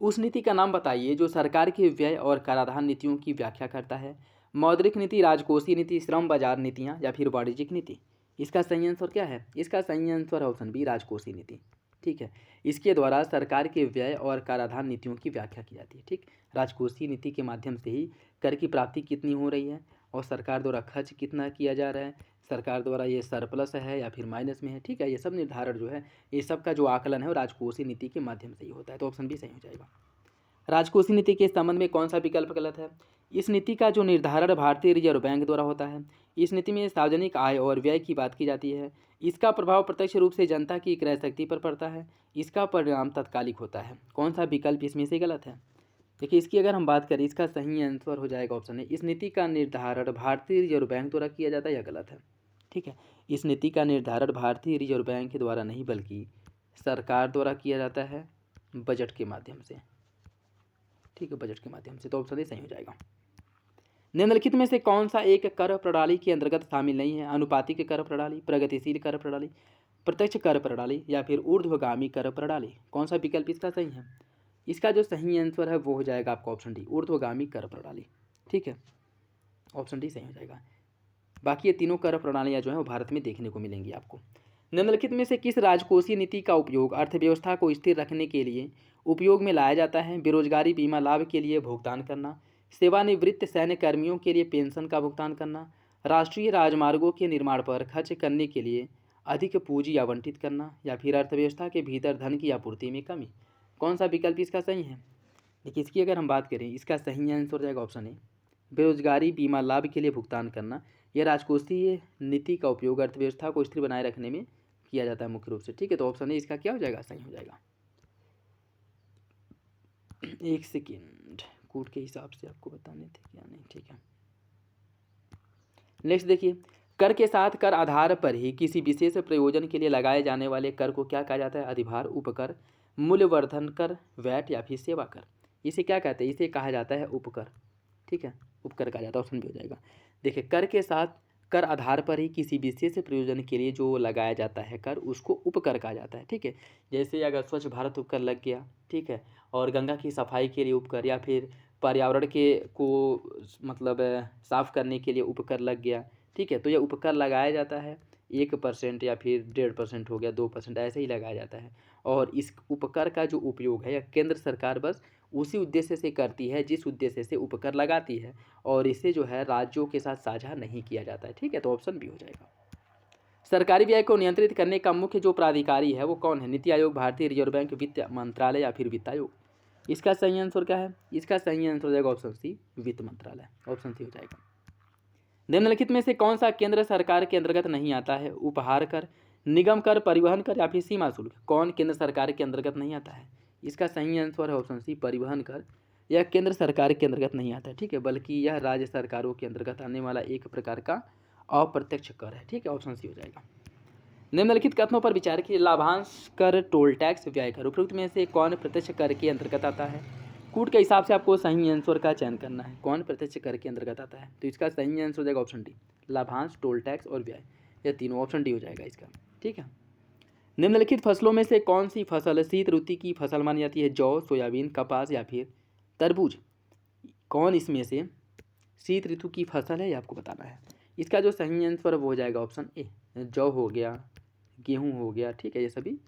उस नीति का नाम बताइए जो सरकार के व्यय और कराधान नीतियों की व्याख्या करता है। मौद्रिक नीति, राजकोषीय नीति, श्रम बाजार नीतियाँ या फिर वाणिज्यिक नीति। इसका सही आंसर क्या है? इसका सही आंसर है ऑप्शन बी, राजकोषीय नीति। ठीक है, इसके द्वारा सरकार के व्यय और कराधान नीतियों की व्याख्या की जाती है। ठीक, राजकोषीय नीति के माध्यम से ही कर की प्राप्ति कितनी हो रही है और सरकार द्वारा खर्च कितना किया जा रहा है, सरकार द्वारा ये सरप्लस है या फिर माइनस में है। ठीक है, ये सब निर्धारण जो है, ये सब का जो आकलन है वो राजकोषीय नीति के माध्यम से ही होता है। तो ऑप्शन बी सही हो जाएगा। राजकोषीय नीति के संबंध में कौन सा विकल्प गलत है? इस नीति का जो निर्धारण भारतीय रिजर्व बैंक द्वारा होता है। इस नीति में सार्वजनिक आय और व्यय की बात की जाती है। इसका प्रभाव प्रत्यक्ष रूप से जनता की क्रय शक्ति पर पड़ता है। इसका परिणाम तात्कालिक होता है। कौन सा विकल्प इसमें से गलत है? देखिए, इसकी अगर हम बात करें, इसका सही आंसर हो जाएगा ऑप्शन ए। इस नीति का निर्धारण भारतीय रिजर्व बैंक द्वारा किया जाता है, यह गलत है। ठीक है, इस नीति का निर्धारण भारतीय रिजर्व बैंक के द्वारा नहीं बल्कि सरकार द्वारा किया जाता है, बजट के माध्यम से। ठीक है, बजट के माध्यम से। तो ऑप्शन ए सही हो जाएगा। निम्नलिखित में से कौन सा एक कर प्रणाली के अंतर्गत शामिल नहीं है? अनुपातिक कर प्रणाली, प्रगतिशील कर प्रणाली, प्रत्यक्ष कर प्रणाली या फिर ऊर्ध्वगामी कर प्रणाली। कौन सा विकल्प इसका सही है? इसका जो सही आंसर है वो हो जाएगा आपका ऑप्शन डी, ऊर्ध्वगामी कर प्रणाली। ठीक है, ऑप्शन डी सही हो जाएगा। बाकी ये तीनों कर प्रणालियाँ जो है वो भारत में देखने को मिलेंगी आपको। निम्नलिखित में से किस राजकोषीय नीति का उपयोग अर्थव्यवस्था को स्थिर रखने के लिए उपयोग में लाया जाता है? बेरोजगारी बीमा लाभ के लिए भुगतान करना, सेवानिवृत्त सैन्य कर्मियों के लिए पेंशन का भुगतान करना, राष्ट्रीय राजमार्गों के निर्माण पर खर्च करने के लिए अधिक पूंजी आवंटित करना या फिर अर्थव्यवस्था के भीतर धन की आपूर्ति में कमी। कौन सा विकल्प इसका सही है? देखिए, इसकी अगर हम बात करें, इसका सही आंसर हो जाएगा ऑप्शन ए, बेरोजगारी बीमा लाभ के लिए भुगतान करना। यह राजकोषीय नीति का उपयोग अर्थव्यवस्था को स्थिर बनाए रखने में किया जाता है मुख्य रूप से। ठीक है, तो ऑप्शन ए इसका क्या हो जाएगा? सही हो जाएगा। एक सेकेंड, कोड के हिसाब से आपको बताने थे क्या नहीं। ठीक है, नेक्स्ट देखिए, कर के साथ कर आधार पर ही किसी विशेष प्रयोजन के लिए लगाए जाने वाले कर को क्या कहा जाता है? अधिभार, उपकर, मूल्यवर्धन कर, वैट या फिर सेवा कर। इसे क्या कहते हैं? इसे कहा जाता है उपकर। ठीक है, उपकर कहा जाता है। ऑप्शन भी हो जाएगा। देखिए, कर के साथ कर आधार पर ही किसी विशेष प्रयोजन के लिए जो लगाया जाता है कर, उसको उपकर कहा जाता है। ठीक है, जैसे अगर स्वच्छ भारत उपकर लग गया, ठीक है, और गंगा की सफाई के लिए उपकर, या फिर पर्यावरण के को मतलब साफ करने के लिए उपकर लग गया। ठीक है, तो यह उपकर लगाया जाता है 1% या फिर 1.5% हो गया, 2% ऐसे ही लगाया जाता है। और इस उपकर का जो उपयोग है, यह केंद्र सरकार बस उसी उद्देश्य से करती है जिस उद्देश्य से उपकर लगाती है, और इसे जो है राज्यों के साथ साझा नहीं किया जाता है। ठीक है, तो ऑप्शन बी हो जाएगा। सरकारी व्यय को नियंत्रित करने का मुख्य जो प्राधिकारी है वो कौन है? नीति आयोग, भारतीय रिजर्व बैंक, वित्त मंत्रालय या फिर वित्त आयोग। इसका सही आंसर क्या है? इसका सही आंसर हो जाएगा ऑप्शन सी, वित्त मंत्रालय। ऑप्शन सी हो जाएगा। निम्नलिखित में से कौन सा केंद्र सरकार के अंतर्गत नहीं आता है? उपहार कर, निगम कर, परिवहन कर या फिर सीमा शुल्क। कौन केंद्र सरकार के अंतर्गत नहीं आता है? इसका सही आंसर है ऑप्शन सी, परिवहन कर। यह केंद्र सरकार के अंतर्गत नहीं आता है। ठीक है, बल्कि यह राज्य सरकारों के अंतर्गत आने वाला एक प्रकार का अप्रत्यक्ष कर है। ठीक है, ऑप्शन सी हो जाएगा। निम्नलिखित कथनों पर विचार कीजिए। लाभांश कर, टोल टैक्स, व्यय कर, उपरोक्त में से कौन प्रत्यक्ष कर के अंतर्गत आता है? कूट के हिसाब से आपको सही आंसर का चयन करना है। कौन प्रत्यक्ष कर के अंतर्गत आता है? तो इसका सही आंसर हो जाएगा ऑप्शन डी, लाभांश, टोल टैक्स और व्यय। यह तीनों ऑप्शन डी हो जाएगा इसका। ठीक है, निम्नलिखित फसलों में से कौन सी फसल शीत ऋतु की फसल मानी जाती है? जौ, सोयाबीन, कपास या फिर तरबूज। कौन इसमें से शीत ऋतु की फसल है, ये आपको बताना है। इसका जो सही आंसर वो हो जाएगा ऑप्शन ए, जौ हो गया, गेहूं हो गया। ठीक है, ये सभी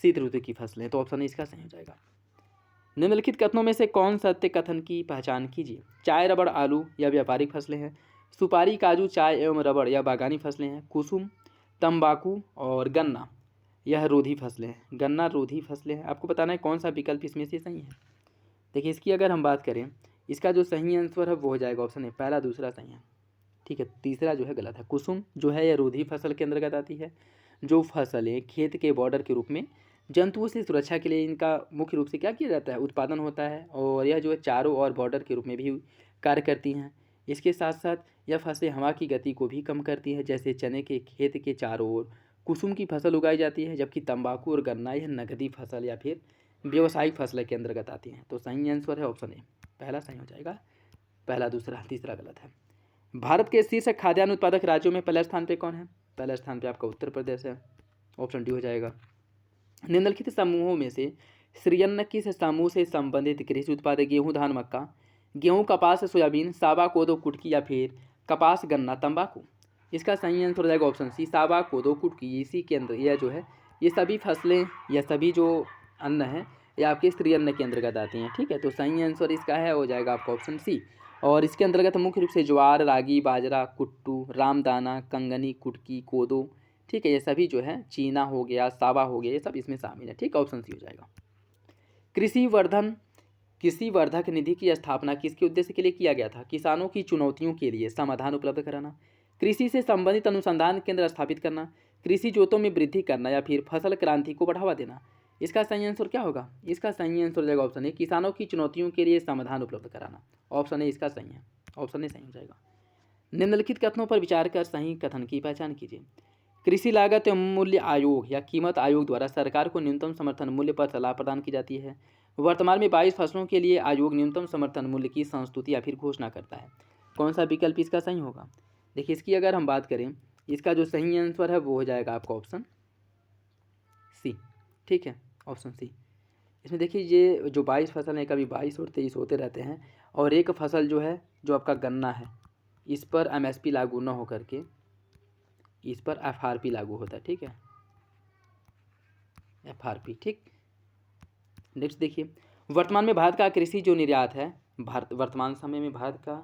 शीत ऋतु की फसलें। तो ऑप्शन ए इसका सही हो जाएगा। निम्नलिखित कथनों में से कौन सत्य कथन की पहचान कीजिए? चाय, रबड़, आलू या व्यापारिक फसलें हैं। सुपारी, काजू, चाय एवं रबड़ या बागानी फसलें हैं। कुसुम, तंबाकू और गन्ना यह रोधी फसलें हैं। गन्ना रोधी फसलें हैं। आपको बताना है कौन सा विकल्प इसमें से सही है। देखिए, इसकी अगर हम बात करें, इसका जो सही आंसर है वो हो जाएगा ऑप्शन ए, पहला दूसरा सही है। ठीक है, तीसरा जो है गलत है। कुसुम जो है यह रोधी फसल के अंतर्गत आती है। जो फसलें खेत के बॉर्डर के रूप में जंतुओं से सुरक्षा के लिए इनका मुख्य रूप से क्या किया जाता है? उत्पादन होता है, और यह जो है चारों ओर बॉर्डर के रूप में भी कार्य करती हैं। इसके साथ साथ यह फसलें हवा की गति को भी कम करती है। जैसे चने के खेत के चारों ओर कुसुम की फसल उगाई जाती है, जबकि तंबाकू और गन्ना यह नकदी फसल या फिर व्यावसायिक फसलें के अंतर्गत आती हैं। तो सही आंसर है ऑप्शन ए, पहला सही हो जाएगा। पहला, दूसरा, तीसरा गलत है। भारत के शीर्ष खाद्यान्न उत्पादक राज्यों में पहले स्थान पे कौन है? पहले स्थान पे आपका उत्तर प्रदेश है, ऑप्शन डी हो जाएगा। निम्नलिखित समूहों में से श्रीअन्न किस समूह से संबंधित कृषि उत्पाद गेहूं, धान, मक्का, गेहूं, कपास, सोयाबीन, सावा, कोदो, कुटकी या फिर कपास, गन्ना, तंबाकू? इसका सही आंसर हो जाएगा ऑप्शन सी, सावा, कोदो, कुटकी। इसी के अंदर यह जो है, ये सभी फसलें या सभी जो अन्न है ये आपके श्रीअन्न के अंतर्गत आती हैं। ठीक है, तो सही आंसर इसका है हो जाएगा आपका ऑप्शन सी। और इसके अंतर्गत मुख्य रूप से ज्वार, रागी, बाजरा, कुट्टू, रामदाना, कंगनी, कुटकी, कोदो, ठीक है, ये सभी जो है, चीना हो गया, सावा हो गया, ये सब इसमें शामिल है। ठीक है, ऑप्शन सी हो जाएगा। कृषि वर्धक निधि की स्थापना किसके उद्देश्य के लिए किया गया था? किसानों की चुनौतियों के लिए समाधान उपलब्ध कराना, कृषि से संबंधित अनुसंधान केंद्र स्थापित करना, कृषि जोतों में वृद्धि करना या फिर फसल क्रांति को बढ़ावा देना? इसका सही आंसर क्या होगा? इसका सही आंसर हो जाएगा ऑप्शन ए, किसानों की चुनौतियों के लिए समाधान उपलब्ध कराना। ऑप्शन ए इसका सही है, ऑप्शन ए सही हो जाएगा। निम्नलिखित कथनों पर विचार कर सही कथन की पहचान कीजिए। कृषि लागत मूल्य आयोग या कीमत आयोग द्वारा सरकार को न्यूनतम समर्थन मूल्य पर सलाह प्रदान की जाती है। वर्तमान में 22 फसलों के लिए आयोग न्यूनतम समर्थन मूल्य की संस्तुति या फिर घोषणा करता है। कौन सा विकल्प इसका सही होगा? देखिए, इसकी अगर हम बात करें, इसका जो सही आंसर है वो हो जाएगा आपका ऑप्शन सी। ठीक है, ऑप्शन सी। इसमें देखिए, ये जो 22 फसल हैं, कभी 22 और 23 होते रहते हैं, और एक फसल जो है, जो आपका गन्ना है, इस पर MSP लागू न होकर के इस पर FRP लागू होता है। ठीक है, FRP। ठीक, नेक्स्ट देखिए, वर्तमान में भारत का कृषि जो निर्यात है, वर्तमान समय में भारत का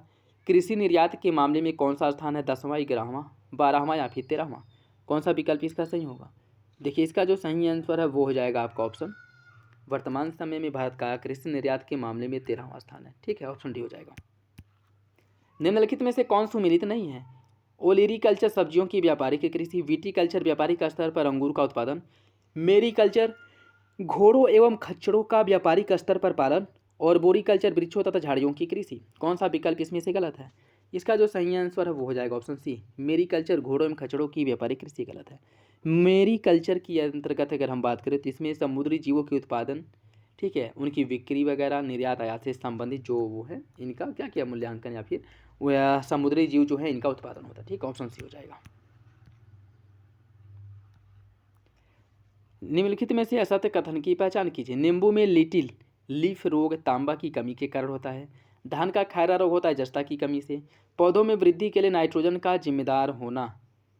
कृषि निर्यात के मामले में कौन सा स्थान है? 10वां, 11वां, 12वां या फिर 13वां? कौन सा विकल्प इसका सही होगा? देखिए, इसका जो सही आंसर है वो हो जाएगा आपका ऑप्शन, वर्तमान समय में भारत का कृषि निर्यात के मामले में 13वां स्थान है। ठीक है, ऑप्शन डी हो जाएगा। निम्नलिखित में से कौन सुमेलित नहीं है? ओलेरीकल्चर सब्जियों की व्यापारिक कृषि, विटीकल्चर व्यापारिक स्तर पर अंगूर का उत्पादन, मेरीकल्चर घोड़ों एवं खच्चरों का व्यापारिक स्तर पर पालन, और बोरीकल्चर वृक्षों तथा झाड़ियों की कृषि? कौन सा विकल्प इसमें से गलत है? इसका जो सही आंसर है वो हो जाएगा ऑप्शन सी, मेरीकल्चर घोड़ों एवं खच्चरों की व्यापारिक कृषि गलत है। मेरीकल्चर के अंतर्गत अगर हम बात करें तो इसमें समुद्री जीवों के उत्पादन, ठीक है, उनकी बिक्री वगैरह, निर्यात आयात से संबंधित जो वो है, इनका क्या क्या मूल्यांकन या फिर वह समुद्री जीव जो है इनका उत्पादन होता है। ठीक, ऑप्शन सी हो जाएगा। निम्नलिखित में से असत्य कथन की पहचान कीजिए। नींबू में लिटिल लीफ रोग तांबा की कमी के कारण होता है। धान का खैरा रोग होता है जस्ता की कमी से। पौधों में वृद्धि के लिए नाइट्रोजन का जिम्मेदार होना,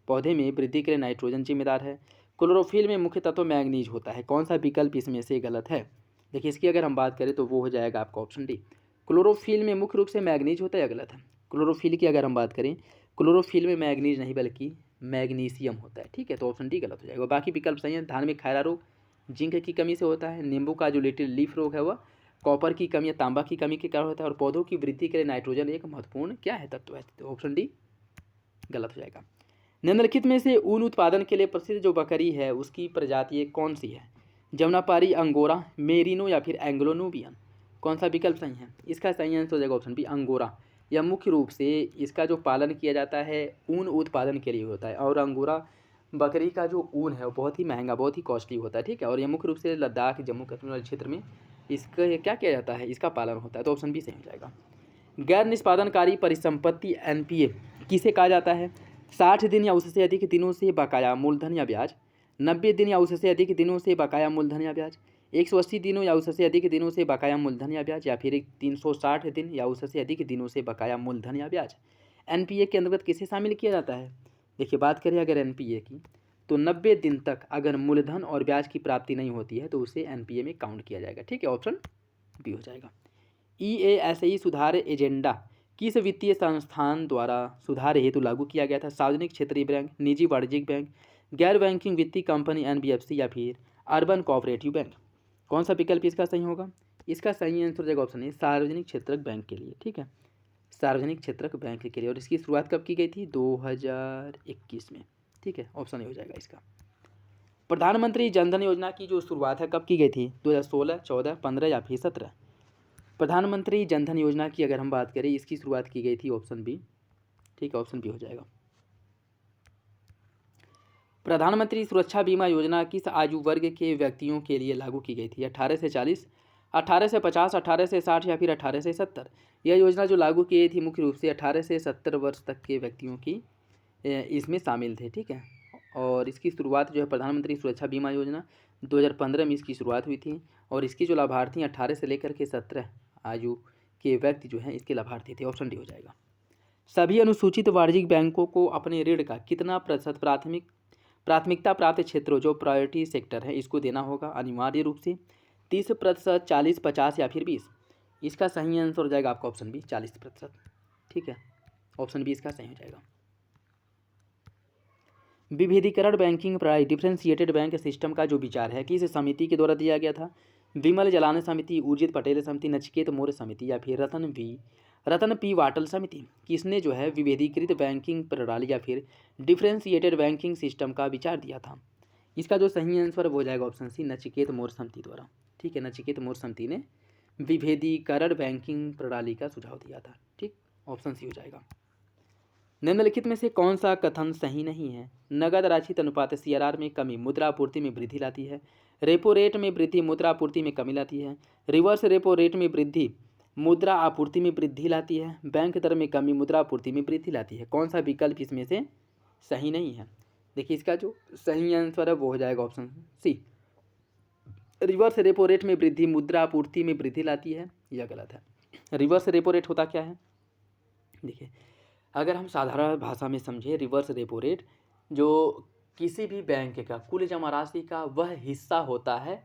पौधे में वृद्धि के लिए नाइट्रोजन जिम्मेदार है। क्लोरोफिल में मुख्य तत्व मैग्नीज होता है। कौन सा विकल्प इसमें से गलत है? देखिए, इसकी अगर हम बात करें तो वो हो जाएगा आपका ऑप्शन डी, क्लोरोफिल में मुख्य रूप से मैग्नीज होता है। गलत है। क्लोरोफिल की अगर हम बात करें, क्लोरोफिल में मैग्नीज नहीं बल्कि मैग्नीशियम होता है। ठीक है, तो ऑप्शन डी गलत हो जाएगा। बाकी विकल्प सही है। धान में खैरा रोग जिंक की कमी से होता है। नींबू का जो लिटिल लीफ रोग है वह कॉपर की कमी या तांबा की कमी के कारण होता है। और पौधों की वृद्धि के लिए नाइट्रोजन एक महत्वपूर्ण क्या है तत्व है। तो ऑप्शन डी गलत हो जाएगा। निम्नलिखित में से ऊन उत्पादन के लिए प्रसिद्ध जो बकरी है उसकी प्रजाति कौन सी है? जमुनापारी, अंगोरा, मेरिनो या फिर एंग्लो नुबियन? कौन सा विकल्प सही है? इसका सही आंसर हो जाएगा ऑप्शन बी, अंगोरा। यह मुख्य रूप से इसका जो पालन किया जाता है ऊन उत्पादन के लिए होता है। और अंगोरा बकरी का जो ऊन है वो बहुत ही महंगा, बहुत ही कॉस्टली होता है। ठीक है, और यह मुख्य रूप से लद्दाख, जम्मू कश्मीर वाले क्षेत्र में इसका क्या किया जाता है, इसका पालन होता है। तो ऑप्शन बी सही हो जाएगा। गैर निष्पादनकारी परिसंपत्ति NPA किसे कहा जाता है? 60 दिन या उससे अधिक दिनों से बकाया मूलधन या ब्याज, 90 दिन या उससे अधिक दिनों से बकाया मूलधन या ब्याज, 180 दिनों या उससे अधिक दिनों से बकाया मूलधन या ब्याज, या फिर 360 दिन या उससे अधिक दिनों से बकाया मूलधन या ब्याज? NPA के अंतर्गत किसे शामिल किया जाता है? देखिए, बात करें अगर NPA की, तो 90 दिन तक अगर मूलधन और ब्याज की प्राप्ति नहीं होती है तो उसे NPA में काउंट किया जाएगा। ठीक है, ऑप्शन बी हो जाएगा। EASI सुधार एजेंडा किस वित्तीय संस्थान द्वारा सुधार हेतु लागू किया गया था? सार्वजनिक क्षेत्रीय बैंक, निजी वाणिज्यिक बैंक, गैर बैंकिंग वित्तीय कंपनी NBFC या फिर अर्बन कोऑपरेटिव बैंक? कौन सा विकल्प इसका सही होगा? इसका सही आंसर हो जाएगा ऑप्शन ए, सार्वजनिक क्षेत्रक बैंक के लिए। ठीक है, सार्वजनिक क्षेत्रक बैंक के लिए। और इसकी शुरुआत कब की गई थी? 2021 में। ठीक है, ऑप्शन ए हो जाएगा इसका। प्रधानमंत्री जनधन योजना की जो शुरुआत है कब की गई थी? 2016, 14, 15 या फिर 17? प्रधानमंत्री जनधन योजना की अगर हम बात करें इसकी शुरुआत की गई थी ऑप्शन बी, ठीक है, ऑप्शन बी हो जाएगा। प्रधानमंत्री सुरक्षा बीमा योजना किस आयु वर्ग के व्यक्तियों के लिए लागू की गई थी? 18 से 40, 18 से 50, 18 से 60 या फिर 18 से 70? यह योजना जो लागू की गई थी मुख्य रूप से 18 से 70 वर्ष तक के व्यक्तियों की इसमें शामिल थे। ठीक है, और इसकी शुरुआत जो है प्रधानमंत्री सुरक्षा बीमा योजना 2015 में इसकी शुरुआत हुई थी, और इसकी जो लाभार्थी 18 से लेकर के 17 आयु के व्यक्ति जो हैं इसके लाभार्थी थे। ऑप्शन डी हो जाएगा। सभी अनुसूचित वाणिज्यिक बैंकों को अपने ऋण का कितना प्रतिशत प्राथमिकता प्राप्त क्षेत्रों जो प्रायोरिटी सेक्टर है इसको देना होगा? अनिवार्य रूप से 30%, 40, 50 या फिर 20? इसका सही आंसर हो जाएगा आपका ऑप्शन बी 40%। ठीक है, ऑप्शन बी इसका सही हो जाएगा। विभेदीकरण बैंकिंग प्रणाली डिफरेंशिएटेड बैंक सिस्टम का जो विचार है किस समिति के द्वारा दिया गया था? विमल जलान समिति, उर्जित पटेल समिति, नचिकेत मौर्य समिति या फिर रतन पी वाटल समिति? किसने जो है विभेदीकृत बैंकिंग प्रणाली या फिर डिफरेंशिएटेड बैंकिंग सिस्टम का विचार दिया था? इसका जो सही आंसर हो जाएगा ऑप्शन सी नचिकेत मौर्य समिति द्वारा। ठीक है, नचिकेत मौर्य समिति ने विभेदीकरण बैंकिंग प्रणाली का सुझाव दिया था। ठीक, ऑप्शन सी हो जाएगा। निम्नलिखित में से कौन सा कथन सही नहीं है? नगद राशि अनुपात CRR में कमी मुद्रा आपूर्ति में वृद्धि लाती है, रेपो रेट में वृद्धि मुद्रा आपूर्ति में कमी लाती है, रिवर्स रेपो रेट में वृद्धि मुद्रा आपूर्ति में वृद्धि लाती है, बैंक दर में कमी मुद्रा आपूर्ति में वृद्धि लाती है? कौन सा विकल्प इसमें से सही नहीं है? देखिए, इसका जो सही आंसर है वो हो जाएगा option C, reverse repo rate में वृद्धि मुद्रा आपूर्ति में वृद्धि लाती है। यह गलत है। रिवर्स रेपो रेट होता क्या है? देखिए, अगर हम साधारण भाषा में समझे, रिवर्स रेपो रेट जो किसी भी बैंक का कुल जमा राशि का वह हिस्सा होता है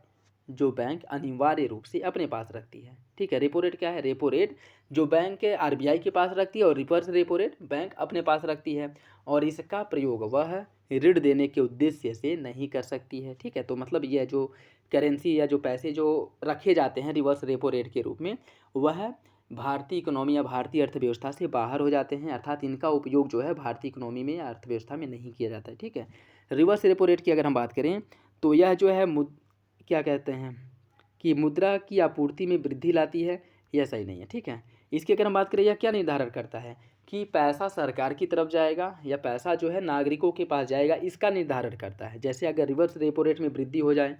जो बैंक अनिवार्य रूप से अपने पास रखती है। ठीक है, रेपो रेट क्या है? रेपो रेट जो बैंक RBI के पास रखती है, और रिवर्स रेपो रेट बैंक अपने पास रखती है, और इसका प्रयोग वह ऋण देने के उद्देश्य से नहीं कर सकती है। ठीक है, तो मतलब यह जो करेंसी या जो पैसे जो रखे जाते हैं रिवर्स रेपो रेट के रूप में, वह भारतीय इकोनॉमी या भारतीय अर्थव्यवस्था से बाहर हो जाते हैं, अर्थात इनका उपयोग जो है भारतीय इकोनॉमी में या अर्थव्यवस्था में नहीं किया जाता है। ठीक है, रिवर्स रेपो रेट की अगर हम बात करें तो यह जो है क्या कहते हैं कि मुद्रा की आपूर्ति में वृद्धि लाती है, यह सही नहीं है। ठीक है, इसकी अगर हम बात करें, यह क्या निर्धारण करता है कि पैसा सरकार की तरफ जाएगा या पैसा जो है नागरिकों के पास जाएगा, इसका निर्धारण करता है। जैसे अगर रिवर्स रेपो रेट में वृद्धि हो जाए,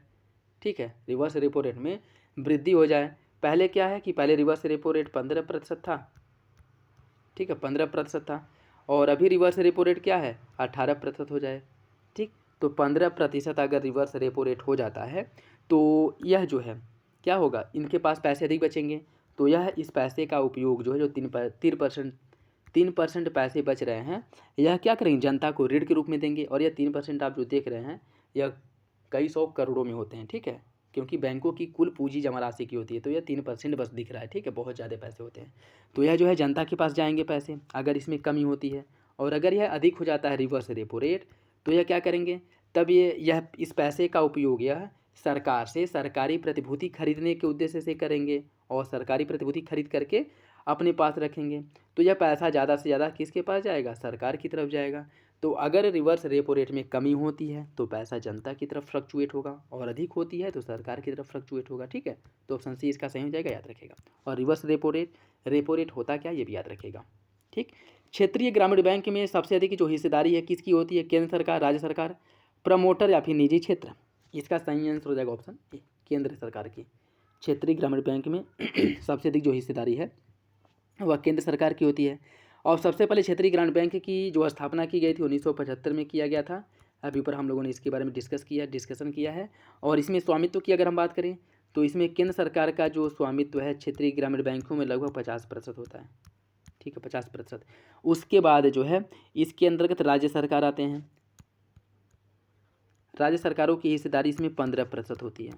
ठीक है, रिवर्स रेपो रेट में वृद्धि हो जाए, पहले क्या है कि पहले रिवर्स रेपो रेट 15% था। ठीक है, 15% था, और अभी रिवर्स रेपो रेट क्या है? 18% हो जाए। ठीक, तो 15% अगर रिवर्स रेपो रेट हो जाता है तो यह जो है क्या होगा, इनके पास पैसे अधिक बचेंगे, तो यह इस पैसे का उपयोग जो है जो 3% पैसे बच रहे हैं, यह क्या करेंगे? जनता को ऋण के रूप में देंगे। और यह 3% आप जो देख रहे हैं यह कई 100 करोड़ों में होते हैं। ठीक है, क्योंकि बैंकों की कुल पूंजी जमा राशि की होती है, तो यह 3% बस दिख रहा है। ठीक है, बहुत ज़्यादा पैसे होते हैं, तो यह जो है जनता के पास जाएंगे पैसे अगर इसमें कमी होती है। और अगर यह अधिक हो जाता है रिवर्स रेपो रेट, तो यह क्या करेंगे? तब यह इस पैसे का उपयोग यह सरकार से सरकारी प्रतिभूति खरीदने के उद्देश्य से करेंगे, और सरकारी प्रतिभूति खरीद करके अपने पास रखेंगे, तो यह पैसा ज़्यादा से ज़्यादा किसके पास जाएगा? सरकार की तरफ जाएगा। तो अगर रिवर्स रेपो रेट में कमी होती है तो पैसा जनता की तरफ फ्लक्चुएट होगा, और अधिक होती है तो सरकार की तरफ फ्लक्चुएट होगा। ठीक है, तो ऑप्शन सी इसका सही हो जाएगा, याद रखेगा। और रिवर्स रेपो रेट होता क्या, ये भी याद रखेगा। ठीक, क्षेत्रीय ग्रामीण बैंक में सबसे अधिक जो हिस्सेदारी है किसकी होती है? केंद्र सरकार, राज्य सरकार, प्रमोटर या फिर निजी क्षेत्र? इसका सही आंसर हो जाएगा ऑप्शन ए, केंद्र सरकार की। क्षेत्रीय ग्रामीण बैंक में सबसे अधिक जो हिस्सेदारी है वह केंद्र सरकार की होती है। और सबसे पहले क्षेत्रीय ग्रामीण बैंक की जो स्थापना की गई थी 1975 में किया गया था। अभी ऊपर हम लोगों ने इसके बारे में डिस्कशन किया है। और इसमें स्वामित्व की अगर हम बात करें तो इसमें केंद्र सरकार का जो स्वामित्व है क्षेत्रीय ग्रामीण बैंकों में लगभग 50% होता है। ठीक है, 50%। उसके बाद जो है इसके अंतर्गत राज्य सरकार आते हैं, राज्य सरकारों की हिस्सेदारी इसमें 15% होती है।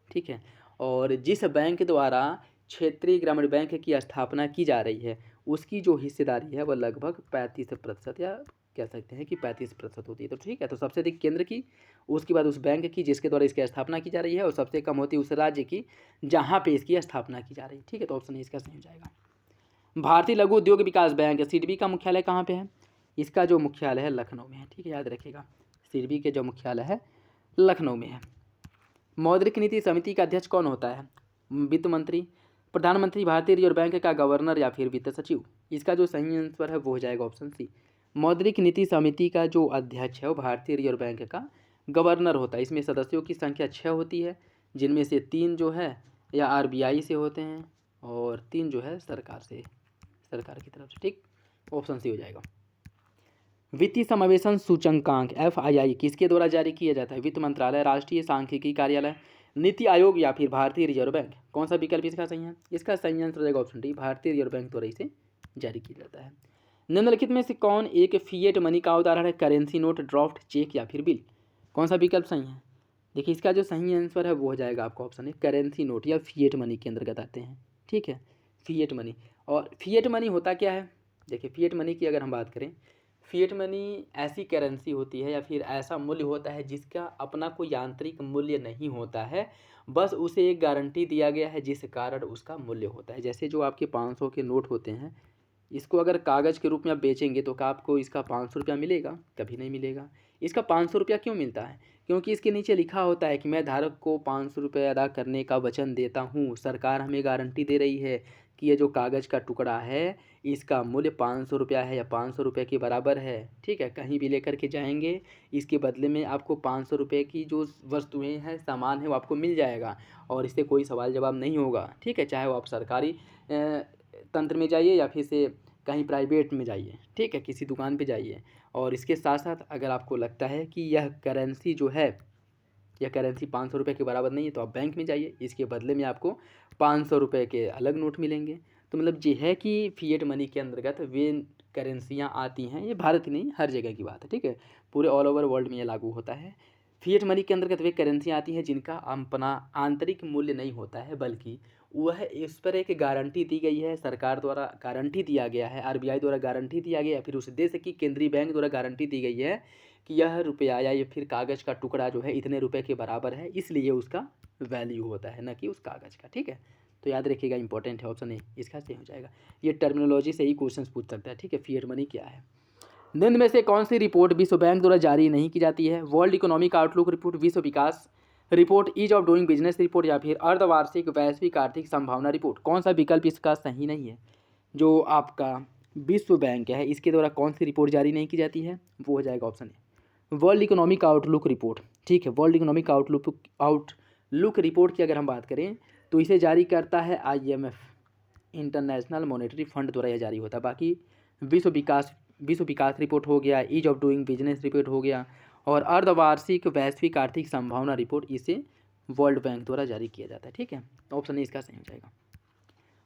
ठीक है, और जिस बैंक द्वारा क्षेत्रीय ग्रामीण बैंक की स्थापना की जा रही है उसकी जो हिस्सेदारी है वह लगभग 35% या कह सकते हैं कि 35% होती है। तो ठीक है, तो सबसे अधिक केंद्र की, उसके बाद उस बैंक की जिसके द्वारा इसकी स्थापना की जा रही है, और सबसे कम होती है उस राज्य की जहाँ पे इसकी स्थापना की जा रही है। ठीक है, तो ऑप्शन इसका सही हो जाएगा। भारतीय लघु उद्योग विकास बैंक सिडबी का मुख्यालय कहाँ पे है? इसका जो मुख्यालय है लखनऊ में है। ठीक है, याद रखिएगा, सिडबी के जो मुख्यालय है लखनऊ में है। मौद्रिक नीति समिति का अध्यक्ष कौन होता है? वित्त मंत्री, प्रधानमंत्री, भारतीय रिजर्व बैंक का गवर्नर या फिर वित्त सचिव? इसका जो सही आंसर है वो हो जाएगा ऑप्शन सी। मौद्रिक नीति समिति का जो अध्यक्ष है वो भारतीय रिजर्व बैंक का गवर्नर होता है। इसमें सदस्यों की संख्या 6 होती है, जिनमें से 3 जो है या आरबीआई से होते हैं और 3 जो है सरकार की तरफ से। ठीक, ऑप्शन सी हो जाएगा। वित्तीय समावेशन सूचकांक FII किसके द्वारा जारी किया जाता है? वित्त मंत्रालय, राष्ट्रीय सांख्यिकी कार्यालय, नीति आयोग या फिर भारतीय रिजर्व बैंक? कौन सा विकल्प इसका सही है? इसका सही आंसर हो जाएगा ऑप्शन डी, भारतीय रिजर्व बैंक द्वारा इसे जारी किया जाता है। निम्नलिखित में से कौन एक फिएट मनी का उदाहरण है? करेंसी नोट, ड्राफ्ट, चेक या फिर बिल? कौन सा विकल्प सही है? देखिए इसका जो सही आंसर है वो हो जाएगा आपका ऑप्शन है करेंसी नोट या फिएट मनी के अंतर्गत आते हैं। ठीक है, फिएट मनी। और फिएट मनी होता क्या है? देखिए फिएट मनी की अगर हम बात करें, फिएट मनी ऐसी करेंसी होती है या फिर ऐसा मूल्य होता है जिसका अपना कोई यांत्रिक मूल्य नहीं होता है, बस उसे एक गारंटी दिया गया है जिस कारण उसका मूल्य होता है। जैसे जो आपके 500 के नोट होते हैं, इसको अगर कागज़ के रूप में आप बेचेंगे तो क्या आपको इसका 500 रुपया मिलेगा? कभी नहीं मिलेगा। इसका 500 रुपया क्यों मिलता है? क्योंकि इसके नीचे लिखा होता है कि मैं धारक को 500 रुपये अदा करने का वचन देता हूँ। सरकार हमें गारंटी दे रही है कि ये जो कागज़ का टुकड़ा है इसका मूल्य 500 रुपया है या 500 रुपये के बराबर है। ठीक है, कहीं भी लेकर के जाएंगे इसके बदले में आपको 500 रुपये की जो वस्तुएं हैं, सामान है, वो आपको मिल जाएगा और इससे कोई सवाल जवाब नहीं होगा। ठीक है, चाहे वो आप सरकारी तंत्र में जाइए या फिर से कहीं प्राइवेट में जाइए। ठीक है, किसी दुकान पे जाइए। और इसके साथ साथ अगर आपको लगता है कि यह करेंसी जो है, यह करेंसी 500 रुपये के बराबर नहीं है, तो आप बैंक में जाइए, इसके बदले में आपको 500 रुपये के अलग नोट मिलेंगे। तो मतलब ये है कि फिएट मनी के अंतर्गत वे करेंसियाँ आती हैं। ये भारत ही नहीं, हर जगह की बात है। ठीक है, पूरे ऑल ओवर वर्ल्ड में ये लागू होता है। फिएट मनी के अंतर्गत वे करेंसियाँ आती हैं जिनका अपना आंतरिक मूल्य नहीं होता है, बल्कि वह इस पर एक गारंटी दी गई है, सरकार द्वारा गारंटी दिया गया है, आरबीआई द्वारा गारंटी दिया गया है, फिर उस देश की केंद्रीय बैंक द्वारा गारंटी दी गई है कि यह रुपया या फिर कागज़ का टुकड़ा जो है इतने रुपए के बराबर है, इसलिए उसका वैल्यू होता है, न कि उस कागज़ का। ठीक है, तो याद रखिएगा, इंपॉर्टेंट है ऑप्शन ए, इसका सही हो जाएगा। ये टर्मिनोलॉजी से ही क्वेश्चन पूछ सकता है। ठीक है, फिएट मनी क्या है? निम्न में से कौन सी रिपोर्ट विश्व बैंक द्वारा जारी नहीं की जाती है? वर्ल्ड इकोनॉमिक आउटलुक रिपोर्ट, विश्व विकास report, ease of doing business report या फिर अर्धवार्षिक वैश्विक आर्थिक संभावना रिपोर्ट? कौन सा विकल्प इसका सही नहीं है? जो आपका विश्व बैंक है इसके द्वारा कौन सी रिपोर्ट जारी नहीं की जाती है? वो हो जाएगा option A, world economic outlook report. ठीक है, वर्ल्ड इकोनॉमिक आउटलुक रिपोर्ट की अगर हम बात करें तो इसे जारी करता है IMF, इंटरनेशनल मॉनेटरी फंड द्वारा यह जारी होता है। बाकी विश्व विकास रिपोर्ट हो गया, ease of doing business report हो गया और अर्धवार्षिक वैश्विक आर्थिक संभावना रिपोर्ट, इसे वर्ल्ड बैंक द्वारा जारी किया जाता है। ठीक है, ऑप्शन ए इसका सही हो जाएगा।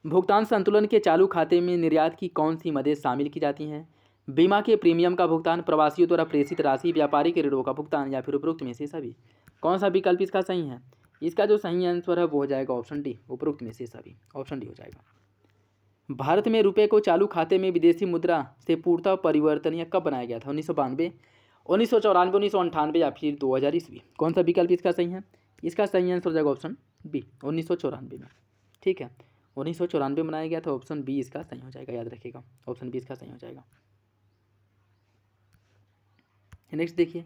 भुगतान संतुलन के चालू खाते में निर्यात की कौन सी मदें शामिल की जाती हैं? बीमा के प्रीमियम का भुगतान, प्रवासियों द्वारा प्रेषित राशि, व्यापारिक ऋणों का भुगतान या फिर उपरोक्त में से सभी? कौन सा विकल्प इसका सही है? इसका जो सही आंसर है वो हो जाएगा ऑप्शन डी, उपरोक्त में से सभी। ऑप्शन डी हो जाएगा। भारत में रुपये को चालू खाते में विदेशी मुद्रा से पूर्णतः परिवर्तनीय कब बनाया गया था? 1992, 1994, 1998 या फिर 2000 ईस्वी? कौन सा विकल्प इसका सही है? इसका सही आंसर हो जाएगा ऑप्शन बी, 1994 में। ठीक है, 1994 बनाया गया था, ऑप्शन बी इसका सही हो जाएगा, याद रखिएगा, ऑप्शन बी इसका सही हो जाएगा। नेक्स्ट देखिए,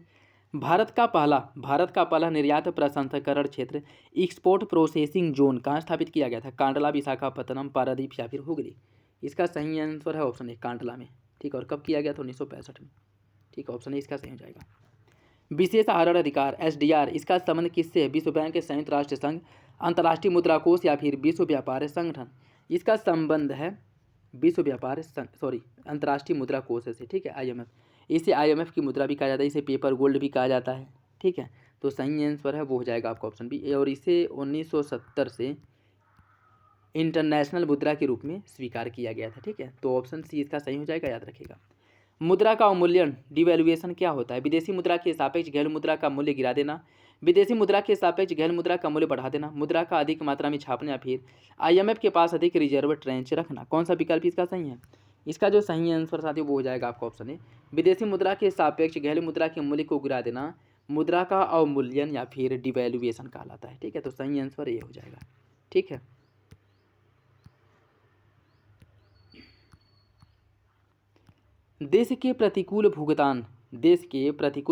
भारत का पहला निर्यात प्रसंस्करण क्षेत्र, एक्सपोर्ट प्रोसेसिंग जोन कहाँ स्थापित किया गया था? कांडला, विशाखापत्तनम, पारादीप या फिर हुगली? इसका सही आंसर है ऑप्शन ए, कांडला में। ठीक, और कब किया गया था? 1965 में। ठीक, ऑप्शन ए इसका सही हो जाएगा। विशेष आहरण अधिकार SDR, इसका संबंध किससे है? विश्व बैंक, संयुक्त राष्ट्र संघ, अंतर्राष्ट्रीय मुद्रा कोष या फिर विश्व व्यापार संगठन? इसका संबंध है अंतर्राष्ट्रीय मुद्रा कोष से। ठीक है, IMF, इसे IMF की मुद्रा भी कहा जाता है, इसे पेपर गोल्ड भी कहा जाता है। ठीक है, तो सही आंसर है वो हो जाएगा आपका ऑप्शन बी। और इसे 1970 से इंटरनेशनल मुद्रा के रूप में स्वीकार किया गया था। ठीक है, तो ऑप्शन सी इसका सही हो जाएगा, याद रखिएगा। मुद्रा का अवमूल्यन, डिवैल्यूएशन क्या होता है? विदेशी मुद्रा के सापेक्ष घरेलू मुद्रा का मूल्य गिरा देना, विदेशी मुद्रा के सापेक्ष घरेलू मुद्रा का मूल्य बढ़ा देना, मुद्रा का अधिक मात्रा में छापना या फिर IMF के पास अधिक रिजर्व ट्रेंच रखना? कौन सा विकल्प इसका सही है? इसका जो सही आंसर साथियों वो हो जाएगा आपका ऑप्शन है, विदेशी मुद्रा के सापेक्ष घरेलू मुद्रा के मूल्य को गिरा देना, मुद्रा का अवमूल्यन या फिर डिवैल्यूएशन कहलाता है। ठीक है, तो सही आंसर ये हो जाएगा। ठीक है, देश के प्रतिकूल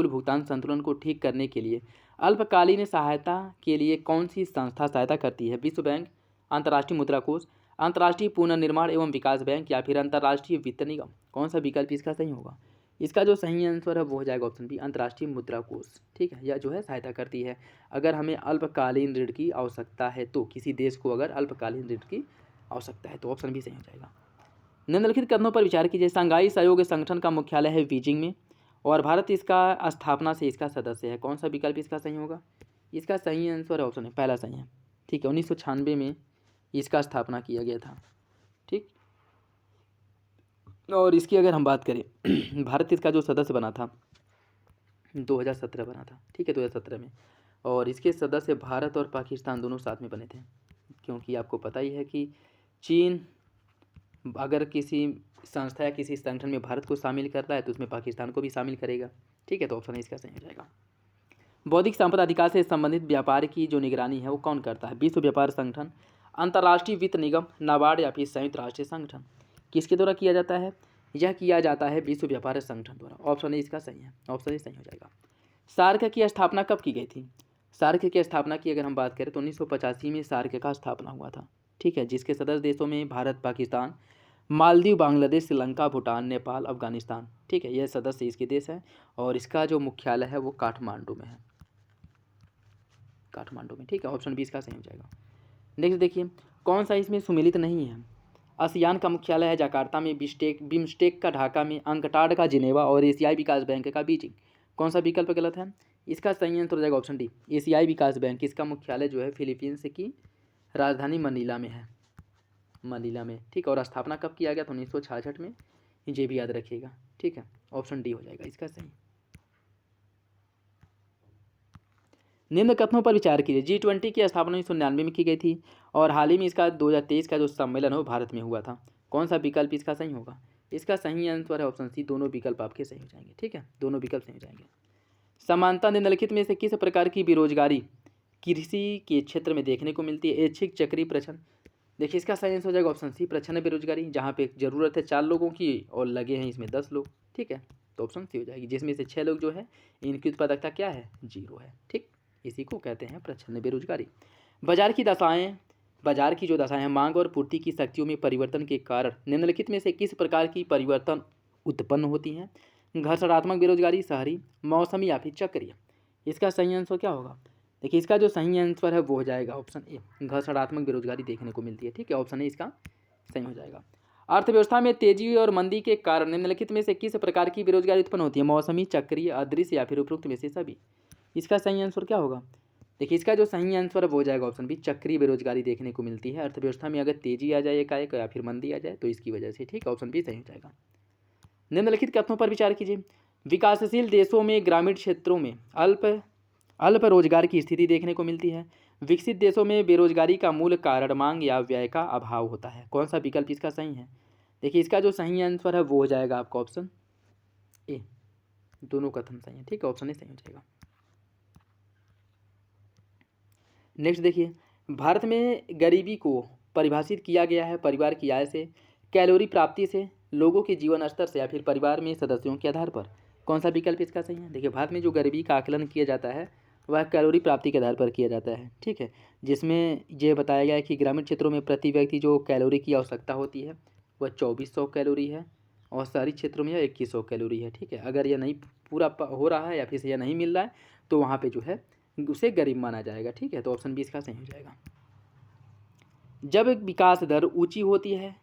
भुगतान संतुलन को ठीक करने के लिए अल्पकालीन सहायता के लिए कौन सी संस्था सहायता करती है? विश्व बैंक, अंतर्राष्ट्रीय मुद्रा कोष, अंतर्राष्ट्रीय पुनर्निर्माण एवं विकास बैंक या फिर अंतर्राष्ट्रीय वित्त निगम? कौन सा विकल्प इसका सही होगा? इसका जो सही आंसर है वो हो जाएगा ऑप्शन बी, अंतर्राष्ट्रीय मुद्रा कोष। ठीक है, यह जो है सहायता करती है अगर हमें अल्पकालीन ऋण की आवश्यकता है, तो किसी देश को अगर अल्पकालीन ऋण की आवश्यकता है तो ऑप्शन बी सही हो जाएगा। निम्नलिखित कथनों पर विचार कीजिए। संघाई सहयोग संगठन का मुख्यालय है बीजिंग में और भारत इसका स्थापना से इसका सदस्य है। कौन सा विकल्प इसका सही होगा? इसका सही आंसर है ऑप्शन है पहला सही है। ठीक है, 1996 में इसका स्थापना किया गया था। ठीक, और इसकी अगर हम बात करें भारत इसका जो सदस्य बना था 2017 बना था। ठीक है, 2017 में, और इसके सदस्य भारत और पाकिस्तान दोनों साथ में बने थे, क्योंकि आपको पता ही है कि चीन अगर किसी संस्था या किसी संगठन में भारत को शामिल करता है तो उसमें पाकिस्तान को भी शामिल करेगा। ठीक है, तो ऑप्शन इसका सही हो जाएगा। बौद्धिक संपदा अधिकार से संबंधित व्यापार की जो निगरानी है वो कौन करता है? विश्व व्यापार संगठन, अंतर्राष्ट्रीय वित्त निगम, नाबार्ड या फिर संयुक्त राष्ट्र संगठन? किसके द्वारा किया जाता है? यह किया जाता है विश्व व्यापार संगठन द्वारा। ऑप्शन ए इसका सही है, ऑप्शन ए सही हो जाएगा। सार्क की स्थापना कब की गई थी? सार्क की स्थापना की अगर हम बात करें तो 1985 में सार्क का स्थापना हुआ था। ठीक है, जिसके सदस्य देशों में भारत, पाकिस्तान, मालदीव, बांग्लादेश, श्रीलंका, भूटान, नेपाल, अफगानिस्तान। ठीक है, यह सदस्य इसके देश हैं और इसका जो मुख्यालय है वो काठमांडू में है, काठमांडू में। ठीक है, ऑप्शन बी इसका सही हो जाएगा। नेक्स्ट देखिए, कौन सा इसमें सुमेलित नहीं है? आसियान का मुख्यालय है जकार्ता में, बिम्स्टेक का ढाका में, अंकटाड का जिनेवा और एशियाई विकास बैंक का बीजिंग। कौन सा विकल्प गलत है? इसका सही आंसर हो जाएगा ऑप्शन डी, एशियाई विकास बैंक। इसका मुख्यालय जो है फिलीपींस की राजधानी मनीला में है, मनीला में। ठीक, और स्थापना कब किया गया था? 1966 में, ये भी याद रखिएगा। ठीक है, ऑप्शन डी हो जाएगा इसका सही। निम्न कथनों पर विचार कीजिए। G20 की स्थापना 1999 में की गई थी और हाल ही में इसका 2023 का जो सम्मेलन है वो भारत में हुआ था। कौन सा विकल्प इसका सही होगा? इसका सही आंसर है ऑप्शन सी, दोनों विकल्प आपके सही हो जाएंगे। ठीक है, दोनों विकल्प सही हो जाएंगे। समानता निम्नलिखित में से किस प्रकार की बेरोजगारी कृषि के क्षेत्र में देखने को मिलती है? ऐच्छिक, चक्रीय, प्रच्छन्न? देखिए, इसका सही आंसर हो जाएगा ऑप्शन सी, प्रच्छन्न बेरोजगारी, जहाँ पे जरूरत है 4 लोगों की और लगे हैं इसमें 10 लोग। ठीक है, तो ऑप्शन सी हो जाएगी, जिसमें से 6 लोग जो है इनकी उत्पादकता क्या है? 0 है। ठीक, इसी को कहते हैं प्रच्छन्न बेरोजगारी। बाजार की जो दशाएं हैं, मांग और पूर्ति की शक्तियों में परिवर्तन के कारण निम्नलिखित में से किस प्रकार की परिवर्तन उत्पन्न होती हैं? घर्षणात्मक बेरोजगारी, शहरी, मौसमी या फिर चक्रीय? इसका सही आंसर क्या होगा? देखिए, इसका जो सही आंसर है वो हो जाएगा ऑप्शन ए, घर्षणात्मक बेरोजगारी देखने को मिलती है। ठीक है, ऑप्शन ए इसका सही हो जाएगा। अर्थव्यवस्था में तेजी और मंदी के कारण निम्नलिखित में से किस प्रकार की बेरोजगारी उत्पन्न होती है? मौसमी, चक्रीय, अदृश्य या फिर उपरोक्त में से सभी? इसका सही आंसर क्या होगा? देखिए, इसका जो सही आंसर है वो हो जाएगा ऑप्शन बी, चक्रीय बेरोजगारी देखने को मिलती है। अर्थव्यवस्था में अगर तेजी आ जाए एकाएक या फिर मंदी आ जाए तो इसकी वजह से। ठीक, ऑप्शन बी सही हो जाएगा। निम्नलिखित कथनों पर विचार कीजिए। विकासशील देशों में ग्रामीण क्षेत्रों में अल्प रोजगार की स्थिति देखने को मिलती है। विकसित देशों में बेरोजगारी का मूल कारण मांग या व्यय का अभाव होता है। कौन सा विकल्प इसका सही है? देखिए, इसका जो सही आंसर है वो हो जाएगा आपका ऑप्शन ए, दोनों कथन सही है। ठीक है, ऑप्शन ए सही हो जाएगा। नेक्स्ट देखिए, भारत में गरीबी को परिभाषित किया गया है परिवार की आय से, कैलोरी प्राप्ति से, लोगों के जीवन स्तर से या फिर परिवार में सदस्यों के आधार पर। कौन सा विकल्प इसका सही है? देखिए, भारत में जो गरीबी का आकलन किया जाता है वह कैलोरी प्राप्ति के आधार पर किया जाता है। ठीक है, जिसमें यह बताया गया है कि ग्रामीण क्षेत्रों में प्रति व्यक्ति जो कैलोरी की आवश्यकता होती है वह 2400 कैलोरी है और शहरी क्षेत्रों में यह 2100 कैलोरी है। ठीक है, अगर यह नहीं पूरा हो रहा है या फिर यह नहीं मिल रहा है तो वहाँ पे जो है उसे गरीब माना जाएगा। ठीक है, तो ऑप्शन बी इसका सही हो जाएगा। जब विकास दर ऊंची होती है,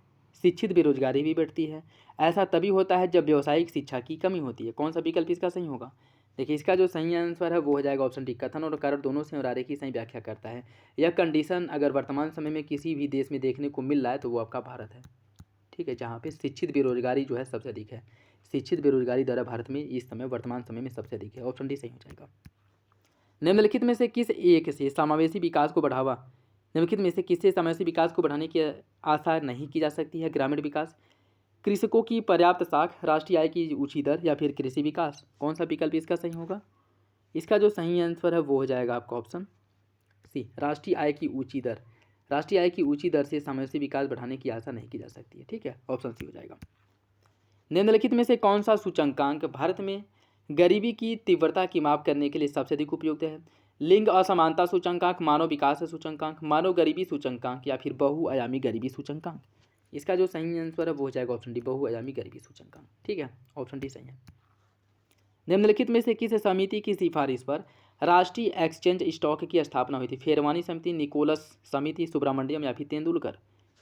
शिक्षित बेरोजगारी भी बढ़ती है। ऐसा तभी होता है जब व्यावसायिक शिक्षा की कमी होती है। कौन सा विकल्प इसका सही होगा? देखिए, इसका जो सही आंसर है वो हो जाएगा ऑप्शन डी, कथन और कारण दोनों से और आरे की सही व्याख्या करता है। यह कंडीशन अगर वर्तमान समय में किसी भी देश में देखने को मिल रहा है तो वो आपका भारत है। ठीक है, जहाँ पे शिक्षित बेरोजगारी जो है सबसे अधिक है। शिक्षित बेरोजगारी दर भारत में इस समय वर्तमान समय में सबसे अधिक है। ऑप्शन डी सही हो जाएगा। निम्नलिखित में से किस एक से समावेशी विकास को बढ़ावा निम्नलिखित में से किससे समावेशी विकास को बढ़ाने की आशा नहीं की जा सकती है? ग्रामीण विकास, कृषकों की पर्याप्त साख, राष्ट्रीय आय की ऊंची दर या फिर कृषि विकास? कौन सा विकल्प इसका सही होगा? इसका जो सही आंसर है वो हो जाएगा आपका ऑप्शन सी, राष्ट्रीय आय की ऊंची दर। राष्ट्रीय आय की ऊंची दर से समावेशी विकास बढ़ाने की आशा नहीं की जा सकती है। ठीक है, ऑप्शन सी हो जाएगा। निम्नलिखित में से कौन सा सूचकांक भारत में गरीबी की तीव्रता की माप करने के लिए सबसे अधिक उपयुक्त है? लिंग असमानता सूचकांक, मानव विकास सूचकांक, मानव गरीबी सूचकांक या फिर बहुआयामी गरीबी सूचकांक। इसका जो सही आंसर है वो हो जाएगा ऑप्शन डी, बहुआयामी गरीबी सूचकांक। ठीक है, ऑप्शन डी सही है। निम्नलिखित में से किस समिति की सिफारिश पर राष्ट्रीय एक्सचेंज स्टॉक की स्थापना हुई थी? फेरवानी समिति, निकोलस समिति, सुब्रमण्यम या फिर तेंदुलकर।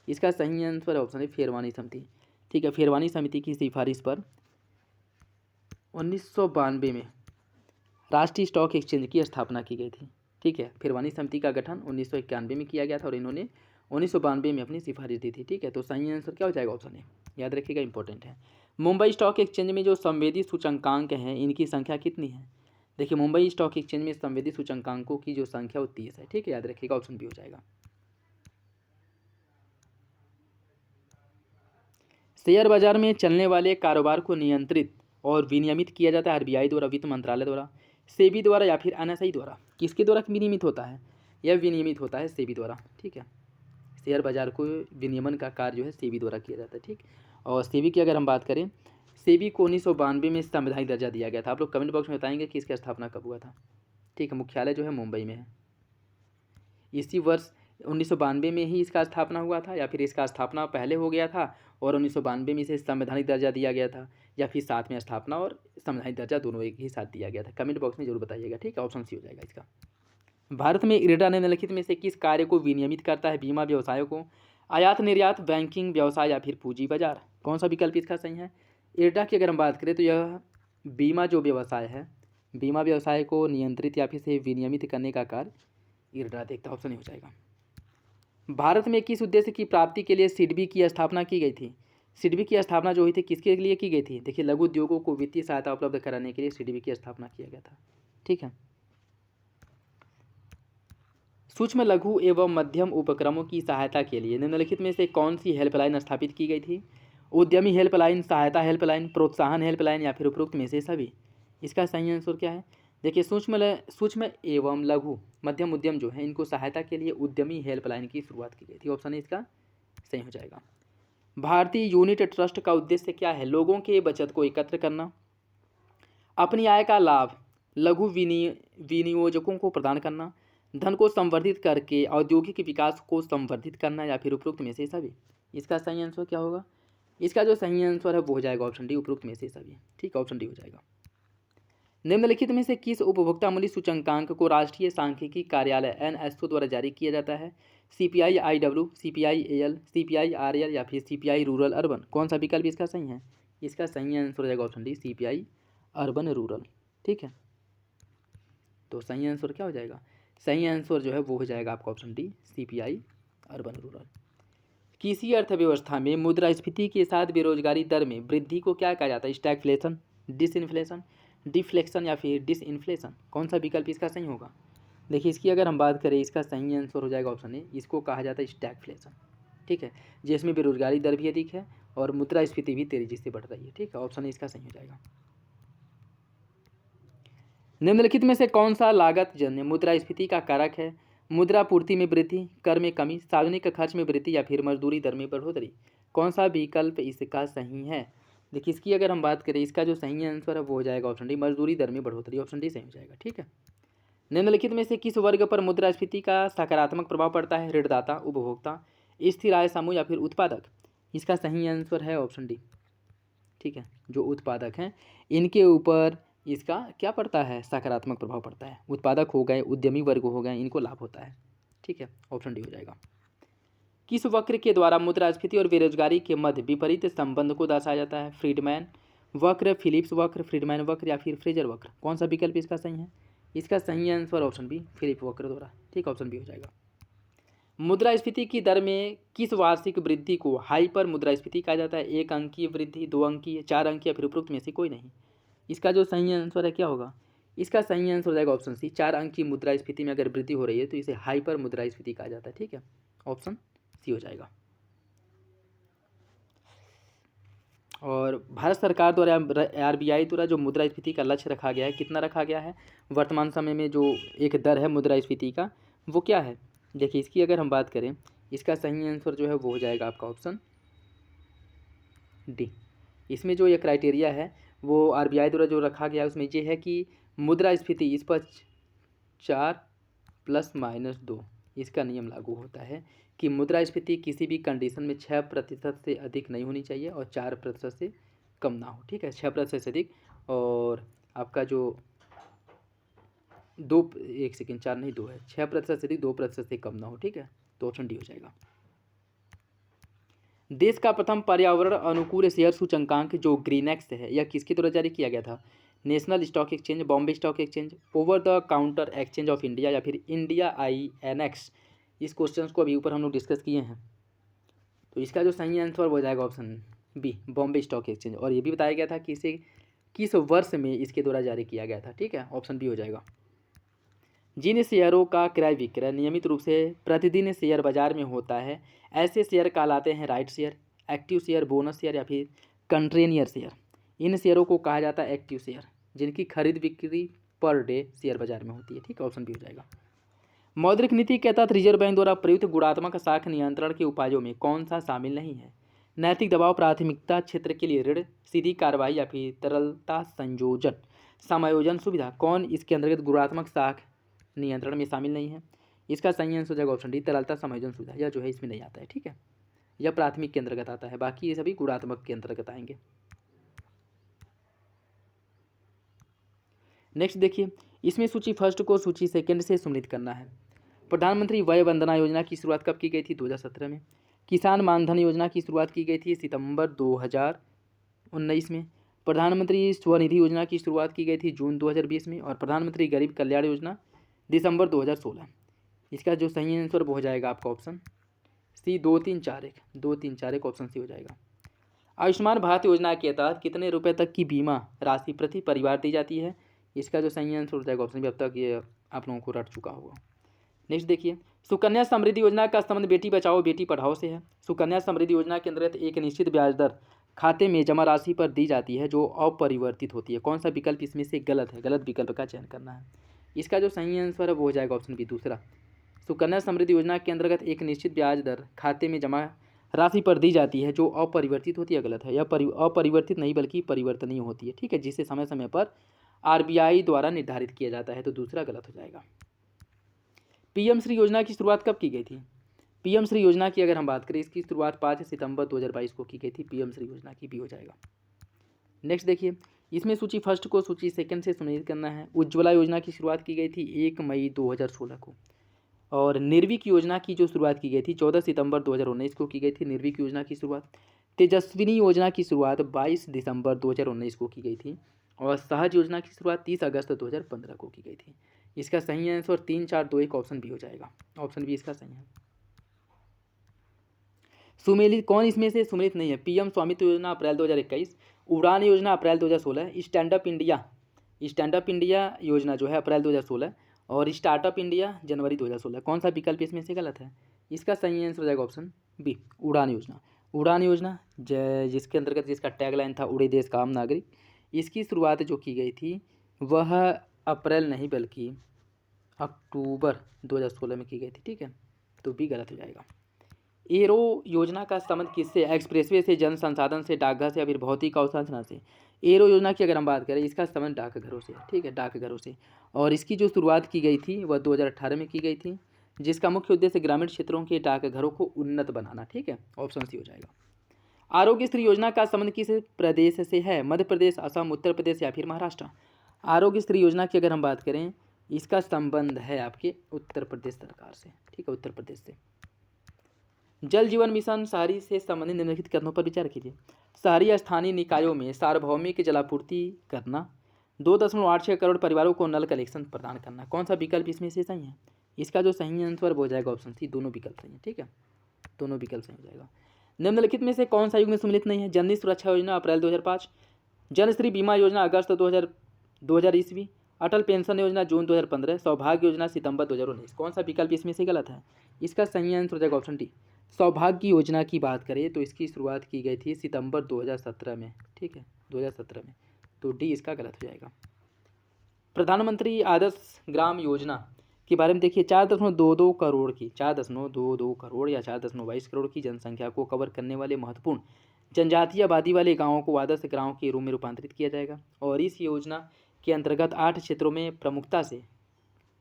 इसका सही आंसर है ऑप्शन है फेरवानी समिति। ठीक है, फेरवानी समिति की सिफारिश पर 1992 में राष्ट्रीय स्टॉक एक्सचेंज की स्थापना की गई थी। ठीक है, फेरवानी समिति का गठन 1991 में किया गया था और इन्होंने 1992 में अपनी सिफारिश दी थी। ठीक है, तो सही आंसर क्या हो जाएगा? ऑप्शन ए, याद रखिएगा, इंपॉर्टेंट है। मुंबई स्टॉक एक्सचेंज में जो संवेदी सूचकांक हैं इनकी संख्या कितनी है? देखिए, मुंबई स्टॉक एक्सचेंज में संवेदी सूचकांकों की जो संख्या वो 30 है। ठीक है, याद रखिएगा, ऑप्शन बी हो जाएगा। शेयर बाजार में चलने वाले कारोबार को नियंत्रित और विनियमित किया जाता है आरबीआई द्वारा, वित्त मंत्रालय द्वारा, सेबी द्वारा या फिर एनएसआई द्वारा। किसके द्वारा विनियमित होता है? यह विनियमित होता है सेबी द्वारा। ठीक है, शेयर बाजार को विनियमन का कार्य जो है सेबी द्वारा किया जाता है। ठीक, और सेबी की अगर हम बात करें, सेबी को 1992 में संवैधानिक दर्जा दिया गया था। आप लोग कमेंट बॉक्स में बताएंगे कि इसकी स्थापना कब हुआ था। ठीक है, मुख्यालय जो है मुंबई में है। इसी वर्ष 1992 में ही इसका स्थापना हुआ था या फिर इसका स्थापना पहले हो गया था और 1992 में इसे संवैधानिक दर्जा दिया गया था, या फिर साथ में स्थापना और संवैधानिक दर्जा दोनों एक ही साथ दिया गया था? कमेंट बॉक्स में जरूर बताइएगा। ठीक है, ऑप्शन सी हो जाएगा इसका। भारत में इरडा निम्नलिखित में से किस कार्य को विनियमित करता है? बीमा व्यवसायों को, आयात निर्यात, बैंकिंग व्यवसाय या फिर पूंजी बाजार। कौन सा विकल्प इसका सही है? इरडा की अगर हम बात करें तो यह बीमा जो व्यवसाय है, बीमा व्यवसाय को नियंत्रित या फिर से विनियमित करने का कार्य इरडा देखता। ऑप्शन हो जाएगा। भारत में किस उद्देश्य की प्राप्ति के लिए सिडबी की स्थापना की गई थी? सिडबी की स्थापना जो हुई थी किसके लिए की गई थी? देखिए, लघु उद्योगों को वित्तीय सहायता उपलब्ध कराने के लिए सिडबी की स्थापना किया गया था। ठीक है, सूक्ष्म लघु एवं मध्यम उपक्रमों की सहायता के लिए निम्नलिखित में से कौन सी हेल्पलाइन स्थापित की गई थी? उद्यमी हेल्पलाइन, सहायता हेल्पलाइन, प्रोत्साहन हेल्पलाइन या फिर उपरोक्त में से सभी। इसका सही आंसर क्या है? देखिए, सूक्ष्म एवं लघु मध्यम उद्यम जो है इनको सहायता के लिए उद्यमी हेल्पलाइन की शुरुआत की गई थी। ऑप्शन है इसका सही हो जाएगा। भारतीय यूनिट ट्रस्ट का उद्देश्य क्या है? लोगों के बचत को एकत्र करना, अपनी आय का लाभ लघु विनियोजकों को प्रदान करना, धन को संवर्धित करके औद्योगिक विकास को संवर्धित करना या फिर उपरोक्त में से सभी। इसका सही आंसर क्या होगा? इसका जो सही आंसर है वो हो जाएगा ऑप्शन डी, उपरोक्त में से सभी। ठीक है, ऑप्शन डी हो जाएगा। निम्नलिखित में से किस उपभोक्ता मूल्य सूचकांक को राष्ट्रीय सांख्यिकी कार्यालय एनएसओ द्वारा जारी किया जाता है? CPI IW, CPI AL, CPI RL या फिर सीपीआई रूरल अर्बन। कौन सा विकल्प इसका सही है? इसका सही आंसर हो जाएगा option D, CPI urban rural. ठीक है, तो सही आंसर क्या हो जाएगा? सही आंसर जो है वो हो जाएगा आपका option D, CPI urban rural. किसी अर्थव्यवस्था में मुद्रास्फीति के साथ बेरोजगारी दर में वृद्धि को क्या कहा जाता है? स्टैगफ्लेशन, डिसइन्फ्लेशन, डिफ्लेक्शन या फिर डिसइन्फ्लेशन। कौन सा विकल्प इसका सही होगा? देखिए, इसकी अगर हम बात करें, इसका सही आंसर हो जाएगा ऑप्शन ए, इसको कहा जाता है स्टैगफ्लेशन। ठीक है, जिसमें बेरोजगारी दर भी अधिक है और मुद्रास्फीति भी तेजी से बढ़ रही है। ठीक है, ऑप्शन ए इसका सही हो जाएगा। निम्नलिखित में से कौन सा लागत जन्य मुद्रास्फीति का कारक है? मुद्रा पूर्ति में वृद्धि, कर में कमी, सार्वजनिक खर्च में वृद्धि या फिर मजदूरी दर में बढ़ोतरी। कौन सा विकल्प इसका सही है? देखिए, इसकी अगर हम बात करें, इसका जो सही आंसर है वो हो जाएगा ऑप्शन डी, मजदूरी दर में बढ़ोतरी। ऑप्शन डी सही हो जाएगा। ठीक है, निम्नलिखित में से किस वर्ग पर मुद्रास्फीति का सकारात्मक प्रभाव पड़ता है? ऋणदाता, उपभोक्ता, स्थिर आय समूह या फिर उत्पादक। इसका सही आंसर है ऑप्शन डी। ठीक है, जो उत्पादक हैं इनके ऊपर इसका क्या पड़ता है? सकारात्मक प्रभाव पड़ता है। उत्पादक हो गए, उद्यमी वर्ग हो गए, इनको लाभ होता है। ठीक है, ऑप्शन डी हो जाएगा। किस वक्र के द्वारा मुद्रास्फीति और बेरोजगारी के मध्य विपरीत संबंध को दर्शाया जाता है? फ्रीडमैन वक्र, फिलिप्स वक्र, फ्रीडमैन वक्र या फिर फ्रेजर वक्र। कौन सा विकल्प इसका सही है? इसका सही आंसर ऑप्शन बी, फिलिप वक्र द्वारा। ठीक, ऑप्शन बी हो जाएगा। मुद्रास्फीति की दर में किस वार्षिक वृद्धि को हाइपर मुद्रास्फीति कहा जाता है? 1 अंकीय वृद्धि, 2 अंकीय, 4 अंकीय या फिर उपरोक्त में से कोई नहीं। इसका जो सही आंसर है क्या होगा? इसका सही आंसर हो जाएगा ऑप्शन सी, 4 अंक की मुद्रास्फीति में अगर वृद्धि हो रही है तो इसे हाइपर मुद्रास्फीति कहा जाता है। ठीक है, ऑप्शन सी हो जाएगा। और भारत सरकार द्वारा आरबीआई द्वारा जो मुद्रास्फीति का लक्ष्य रखा गया है, कितना रखा गया है वर्तमान समय में? जो एक दर है मुद्रास्फीति का, वो क्या है? देखिए, इसकी अगर हम बात करें, इसका सही आंसर जो है वो हो जाएगा आपका ऑप्शन डी। इसमें जो ये क्राइटेरिया है वो आरबीआई द्वारा जो रखा गया है उसमें ये है कि मुद्रास्फीति इस पर 4 +-2 इसका नियम लागू होता है कि मुद्रास्फीति किसी भी कंडीशन में 6% से अधिक नहीं होनी चाहिए और 4% से कम ना हो। ठीक है, 6% से अधिक और आपका जो 4 नहीं 2 है, 6% से अधिक 2% से कम ना हो। ठीक है, तो ऑप्शन डी हो जाएगा। देश का प्रथम पर्यावरण अनुकूल शेयर सूचकांक जो ग्रीनएक्स है, यह किसके द्वारा जारी किया गया था? National stock exchange, Bombay stock exchange, over the counter exchange of India या फिर इंडिया INX। इस क्वेश्चन को अभी ऊपर हम लोग डिस्कस किए हैं, तो इसका जो सही आंसर हो जाएगा option B, Bombay stock exchange. और ये भी बताया गया था कि इसे किस वर्ष में इसके द्वारा जारी किया गया था। ठीक है, ऑप्शन बी हो जाएगा। जिन शेयरों का क्रय विक्रय नियमित रूप से प्रतिदिन शेयर बाजार में होता है, ऐसे शेयर कहलाते हैं right share, active share, bonus share या फिर कंट्रेनियर शेयर। इन शेयरों को कहा जाता है एक्टिव शेयर, जिनकी खरीद बिक्री पर डे शेयर बाजार में होती है। ठीक है, ऑप्शन बी हो जाएगा। मौद्रिक नीति के तहत रिजर्व बैंक द्वारा प्रयुक्त गुणात्मक साख नियंत्रण के उपायों में कौन सा शामिल नहीं है? नैतिक दबाव, प्राथमिकता क्षेत्र के लिए ऋण, सीधी कार्रवाई या फिर तरलता संयोजन समायोजन सुविधा। कौन इसके अंतर्गत गुणात्मक साख नियंत्रण में शामिल नहीं है? इसका सही आंसर हो जाएगा ऑप्शन डी, तरलता समायोजन सुविधा। यह जो है इसमें नहीं आता है। ठीक है, यह प्राथमिक के अंतर्गत आता है, बाकी ये सभी गुणात्मक के अंतर्गत आएंगे। नेक्स्ट देखिए, इसमें सूची फर्स्ट को सूची सेकंड से सम्मिलित करना है। प्रधानमंत्री वय वंदना योजना की शुरुआत कब की गई थी? 2017 में। किसान मानधन योजना की शुरुआत की गई थी सितंबर 2019 में। प्रधानमंत्री स्वनिधि योजना की शुरुआत की गई थी जून 2020 में। और प्रधानमंत्री गरीब कल्याण योजना दिसंबर 2016। इसका जो सही आंसर वो हो जाएगा आपका ऑप्शन सी, 2341 ऑप्शन सी हो जाएगा। आयुष्मान भारत योजना के तहत कितने रुपए तक की बीमा राशि प्रति परिवार दी जाती है? इसका जो सही आंसर हो जाएगा ऑप्शन बी, अब तक ये आप लोगों को रट चुका होगा। नेक्स्ट देखिए, सुकन्या समृद्धि योजना का संबंध बेटी बचाओ बेटी पढ़ाओ से है। सुकन्या समृद्धि योजना के अंतर्गत एक निश्चित ब्याज दर खाते में जमा राशि पर दी जाती है जो अपरिवर्तित होती है। कौन सा विकल्प इसमें से गलत है? गलत विकल्प का चयन करना है। इसका जो सही आंसर है वो हो जाएगा ऑप्शन बी, दूसरा। सुकन्या समृद्धि योजना के अंतर्गत एक निश्चित ब्याज दर खाते में जमा राशि पर दी जाती है जो अपरिवर्तित होती है। गलत है, यह अपरिवर्तित नहीं बल्कि परिवर्तनीय होती है। ठीक है, जिसे समय समय पर RBI द्वारा निर्धारित किया जाता है, तो दूसरा गलत हो जाएगा। PM श्री योजना की शुरुआत कब की गई थी? PM श्री योजना की अगर हम बात करें, इसकी शुरुआत 5 सितंबर 2022 को की गई थी। PM श्री योजना की भी हो जाएगा। नेक्स्ट देखिए, इसमें सूची फर्स्ट को सूची सेकंड से सम्मिलित करना है। उज्ज्वला योजना की शुरुआत की गई थी 1 मई 2016 को। और निर्विक योजना की जो शुरुआत की गई थी 14 सितंबर 2019 को की गई थी निर्विक योजना की शुरुआत। तेजस्विनी योजना की शुरुआत 22 दिसंबर 2019 को की गई थी। और सहज योजना की शुरुआत 30 अगस्त 2015 को की गई थी। इसका सही आंसर 3, 4, 2, 1 ऑप्शन बी हो जाएगा। ऑप्शन बी इसका सही है। सुमेलित कौन इसमें से सुमेलित नहीं है? PM स्वामित्व योजना अप्रैल 2021, उड़ान योजना अप्रैल 2016, स्टैंडअप इंडिया योजना जो है अप्रैल 2016 और स्टार्टअप इंडिया जनवरी 2016। कौन सा विकल्प इसमें से गलत है? इसका सही आंसर हो जाएगा ऑप्शन बी, उड़ान योजना। उड़ान योजना जिसके अंतर्गत जिसका टैगलाइन था उड़े देश का आम नागरिक, इसकी शुरुआत जो की गई थी वह अप्रैल नहीं बल्कि अक्टूबर 2016 में की गई थी। ठीक है, तो बी गलत हो जाएगा। एरो योजना का संबंध किससे? एक्सप्रेसवे से, जन संसाधन से, डाकघर से या फिर भौतिक अवसंरचना से। एरो योजना की अगर हम बात करें, इसका संबंध डाकघरों से है। ठीक है, डाकघरों से। और इसकी जो शुरुआत की गई थी वह 2018 में की गई थी, जिसका मुख्य उद्देश्य ग्रामीण क्षेत्रों के डाकघरों को उन्नत बनाना। ठीक है, ऑप्शन सी हो जाएगा। आरोग्य श्री योजना का संबंध किस प्रदेश से है? मध्य प्रदेश, असम, उत्तर प्रदेश या फिर महाराष्ट्र। आरोग्य श्री योजना की अगर हम बात करें, इसका संबंध है आपके उत्तर प्रदेश सरकार से। ठीक है, उत्तर प्रदेश से। जल जीवन मिशन शहरी से संबंधित निम्नलिखित कथनों पर विचार कीजिए। शहरी स्थानीय निकायों में सार्वभौमिक जलापूर्ति करना, 2.86 करोड़ परिवारों को नल कनेक्शन प्रदान करना। कौन सा विकल्प इसमें से सही है? इसका जो सही आंसर हो जाएगा ऑप्शन सी, दोनों विकल्प सही है। ठीक है, दोनों विकल्प सही हो जाएगा। निम्नलिखित में से कौन सा युग में सम्मिलित नहीं है? जननी सुरक्षा योजना अप्रैल 2005, जनश्री बीमा योजना अगस्त 2000 ईस्वी, अटल पेंशन योजना जून 2015, सौभाग्य योजना सितंबर 2019। कौन सा विकल्प इसमें से गलत है? इसका सही आंसर हो जाएगा ऑप्शन डी। सौभाग्य योजना की बात करें तो इसकी शुरुआत की गई थी सितंबर 2017 में। ठीक है, 2017 में, तो डी इसका गलत हो जाएगा। प्रधानमंत्री आदर्श ग्राम योजना के बारे में देखिए, 4.22 करोड़ की 4.22 करोड़ या 4.22 करोड़ की जनसंख्या को कवर करने वाले महत्वपूर्ण जनजातीय आबादी वाले गाँवों को आदर्श गाँव के रूप में रूपांतरित किया जाएगा। और इस योजना के अंतर्गत 8 क्षेत्रों में प्रमुखता से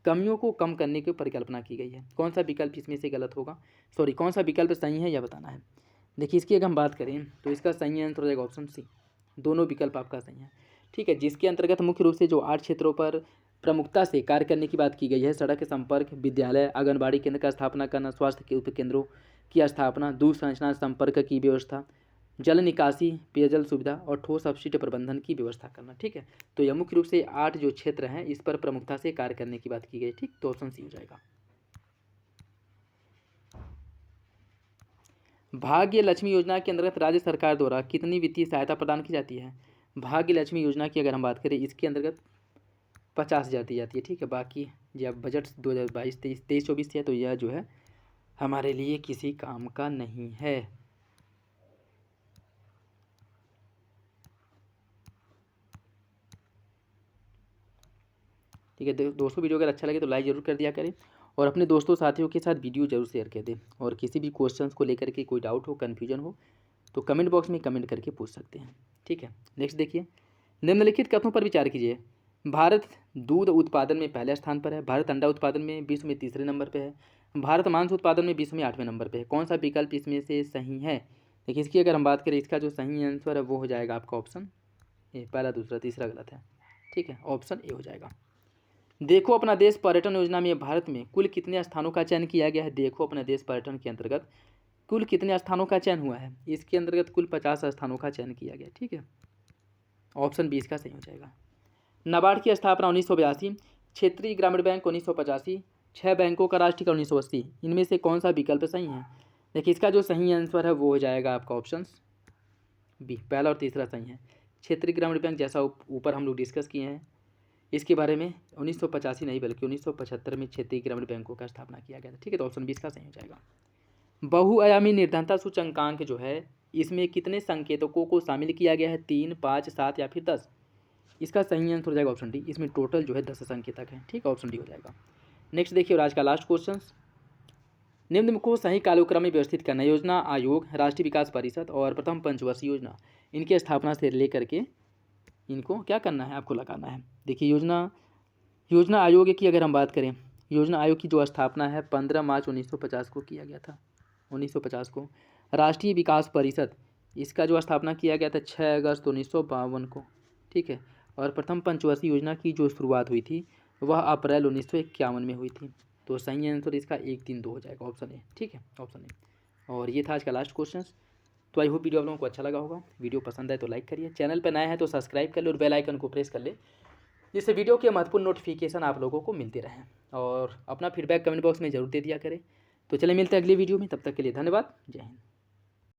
कमियों को कम करने की परिकल्पना की गई है। कौन सा विकल्प इसमें से गलत होगा, कौन सा विकल्प सही है यह बताना है। देखिए इसकी अगर हम बात करें तो इसका सही आंसर हो जाएगा ऑप्शन सी, दोनों विकल्प आपका सही है। ठीक है, जिसके अंतर्गत मुख्य रूप से जो 8 क्षेत्रों पर प्रमुखता से कार्य करने की बात की गई है, सड़क संपर्क, विद्यालय, आंगनबाड़ी केंद्र का स्थापना करना, स्वास्थ्य के उपकेंद्रों की स्थापना, दूर संचार संपर्क की व्यवस्था, जल निकासी, पेयजल सुविधा और ठोस अपशिष्ट प्रबंधन की व्यवस्था करना। ठीक है, तो यह मुख्य रूप से 8 जो क्षेत्र हैं इस पर प्रमुखता से कार्य करने की बात की गई। ठीक, तो ऑप्शन सी हो जाएगा। भाग्य लक्ष्मी योजना के अंतर्गत राज्य सरकार द्वारा कितनी वित्तीय सहायता प्रदान की जाती है। भाग्य लक्ष्मी योजना की अगर हम बात करें इसके अंतर्गत 50,000 दी जाती है। ठीक है, बाकी जब बजट 2022-23 है तो यह जो है हमारे लिए किसी काम का नहीं है। ठीक है दोस्तों, वीडियो अगर अच्छा लगे तो लाइक ज़रूर कर दिया करें और अपने दोस्तों साथियों के साथ वीडियो जरूर शेयर कर दें। और किसी भी क्वेश्चंस को लेकर के कोई डाउट हो, कन्फ्यूजन हो तो कमेंट बॉक्स में कमेंट करके पूछ सकते हैं। ठीक है, नेक्स्ट देखिए, निम्नलिखित कथनों पर विचार कीजिए। भारत दूध उत्पादन में पहले स्थान पर है, भारत अंडा उत्पादन में विश्व में तीसरे नंबर पर है, भारत मांस उत्पादन में विश्व में 8वें नंबर पर है। कौन सा विकल्प इसमें से सही है। देखिए इसकी अगर हम बात करें इसका जो सही आंसर है वो हो जाएगा आपका ऑप्शन ए, पहला दूसरा तीसरा गलत है। ठीक है, ऑप्शन ए हो जाएगा। देखो अपना देश पर्यटन योजना में भारत में कुल कितने स्थानों का चयन किया गया है। देखो अपना देश पर्यटन के अंतर्गत कुल कितने स्थानों का चयन हुआ है। इसके अंतर्गत कुल 50 स्थानों का चयन किया गया। ठीक है, ऑप्शन 20 का सही हो जाएगा। नाबार्ड की स्थापना 1982, क्षेत्रीय ग्रामीण बैंक 1985, 6 बैंकों का राष्ट्रीय 1980। इनमें से कौन सा विकल्प सही है। देखिए इसका जो सही आंसर है वो हो जाएगा आपका ऑप्शन बी, पहला और तीसरा सही है। क्षेत्रीय ग्रामीण बैंक जैसा ऊपर हम लोग डिस्कस किए हैं इसके बारे में 1985 नहीं बल्कि 1975 में क्षेत्रीय ग्रामीण बैंकों का स्थापना किया गया था। ठीक है, तो ऑप्शन 20 का सही हो जाएगा। बहुआयामी निर्धनता सूचकांक जो है इसमें कितने संकेतकों को शामिल किया गया है, 3, 5, 7 या फिर 10। इसका सही आंसर हो जाएगा ऑप्शन डी, इसमें टोटल जो है 10 संकेतक हैं। ठीक है, ऑप्शन डी हो जाएगा। नेक्स्ट देखिए और आज का लास्ट क्वेश्चन, निम्न को सही कालक्रम में व्यवस्थित करना। योजना आयोग, राष्ट्रीय विकास परिषद और प्रथम पंचवर्षीय योजना, इनकी स्थापना से लेकर के इनको क्या करना है, आपको लगाना है। देखिए योजना आयोग की अगर हम बात करें, योजना आयोग की जो स्थापना है 15 मार्च 1950 को किया गया था। 1950 को। राष्ट्रीय विकास परिषद इसका जो स्थापना किया गया था 6 अगस्त 1952 को। ठीक है, और प्रथम पंचवर्षीय योजना की जो शुरुआत हुई थी वह अप्रैल 1951 में हुई थी। तो सही आंसर इसका 1, 3, 2 हो जाएगा, ऑप्शन ए। ठीक है, ऑप्शन ए। और ये था आज का लास्ट क्वेश्चन। तो आई होप वीडियो आप लोगों को अच्छा लगा होगा। वीडियो पसंद आए तो लाइक करिए, चैनल पर नए हैं तो सब्सक्राइब कर ले और बेल आइकन को प्रेस कर ले, जिससे वीडियो के महत्वपूर्ण नोटिफिकेशन आप लोगों को मिलते रहें। और अपना फीडबैक कमेंट बॉक्स में जरूर दे दिया करें। तो चलिए मिलते हैं अगली वीडियो में, तब तक के लिए धन्यवाद, जय हिंद।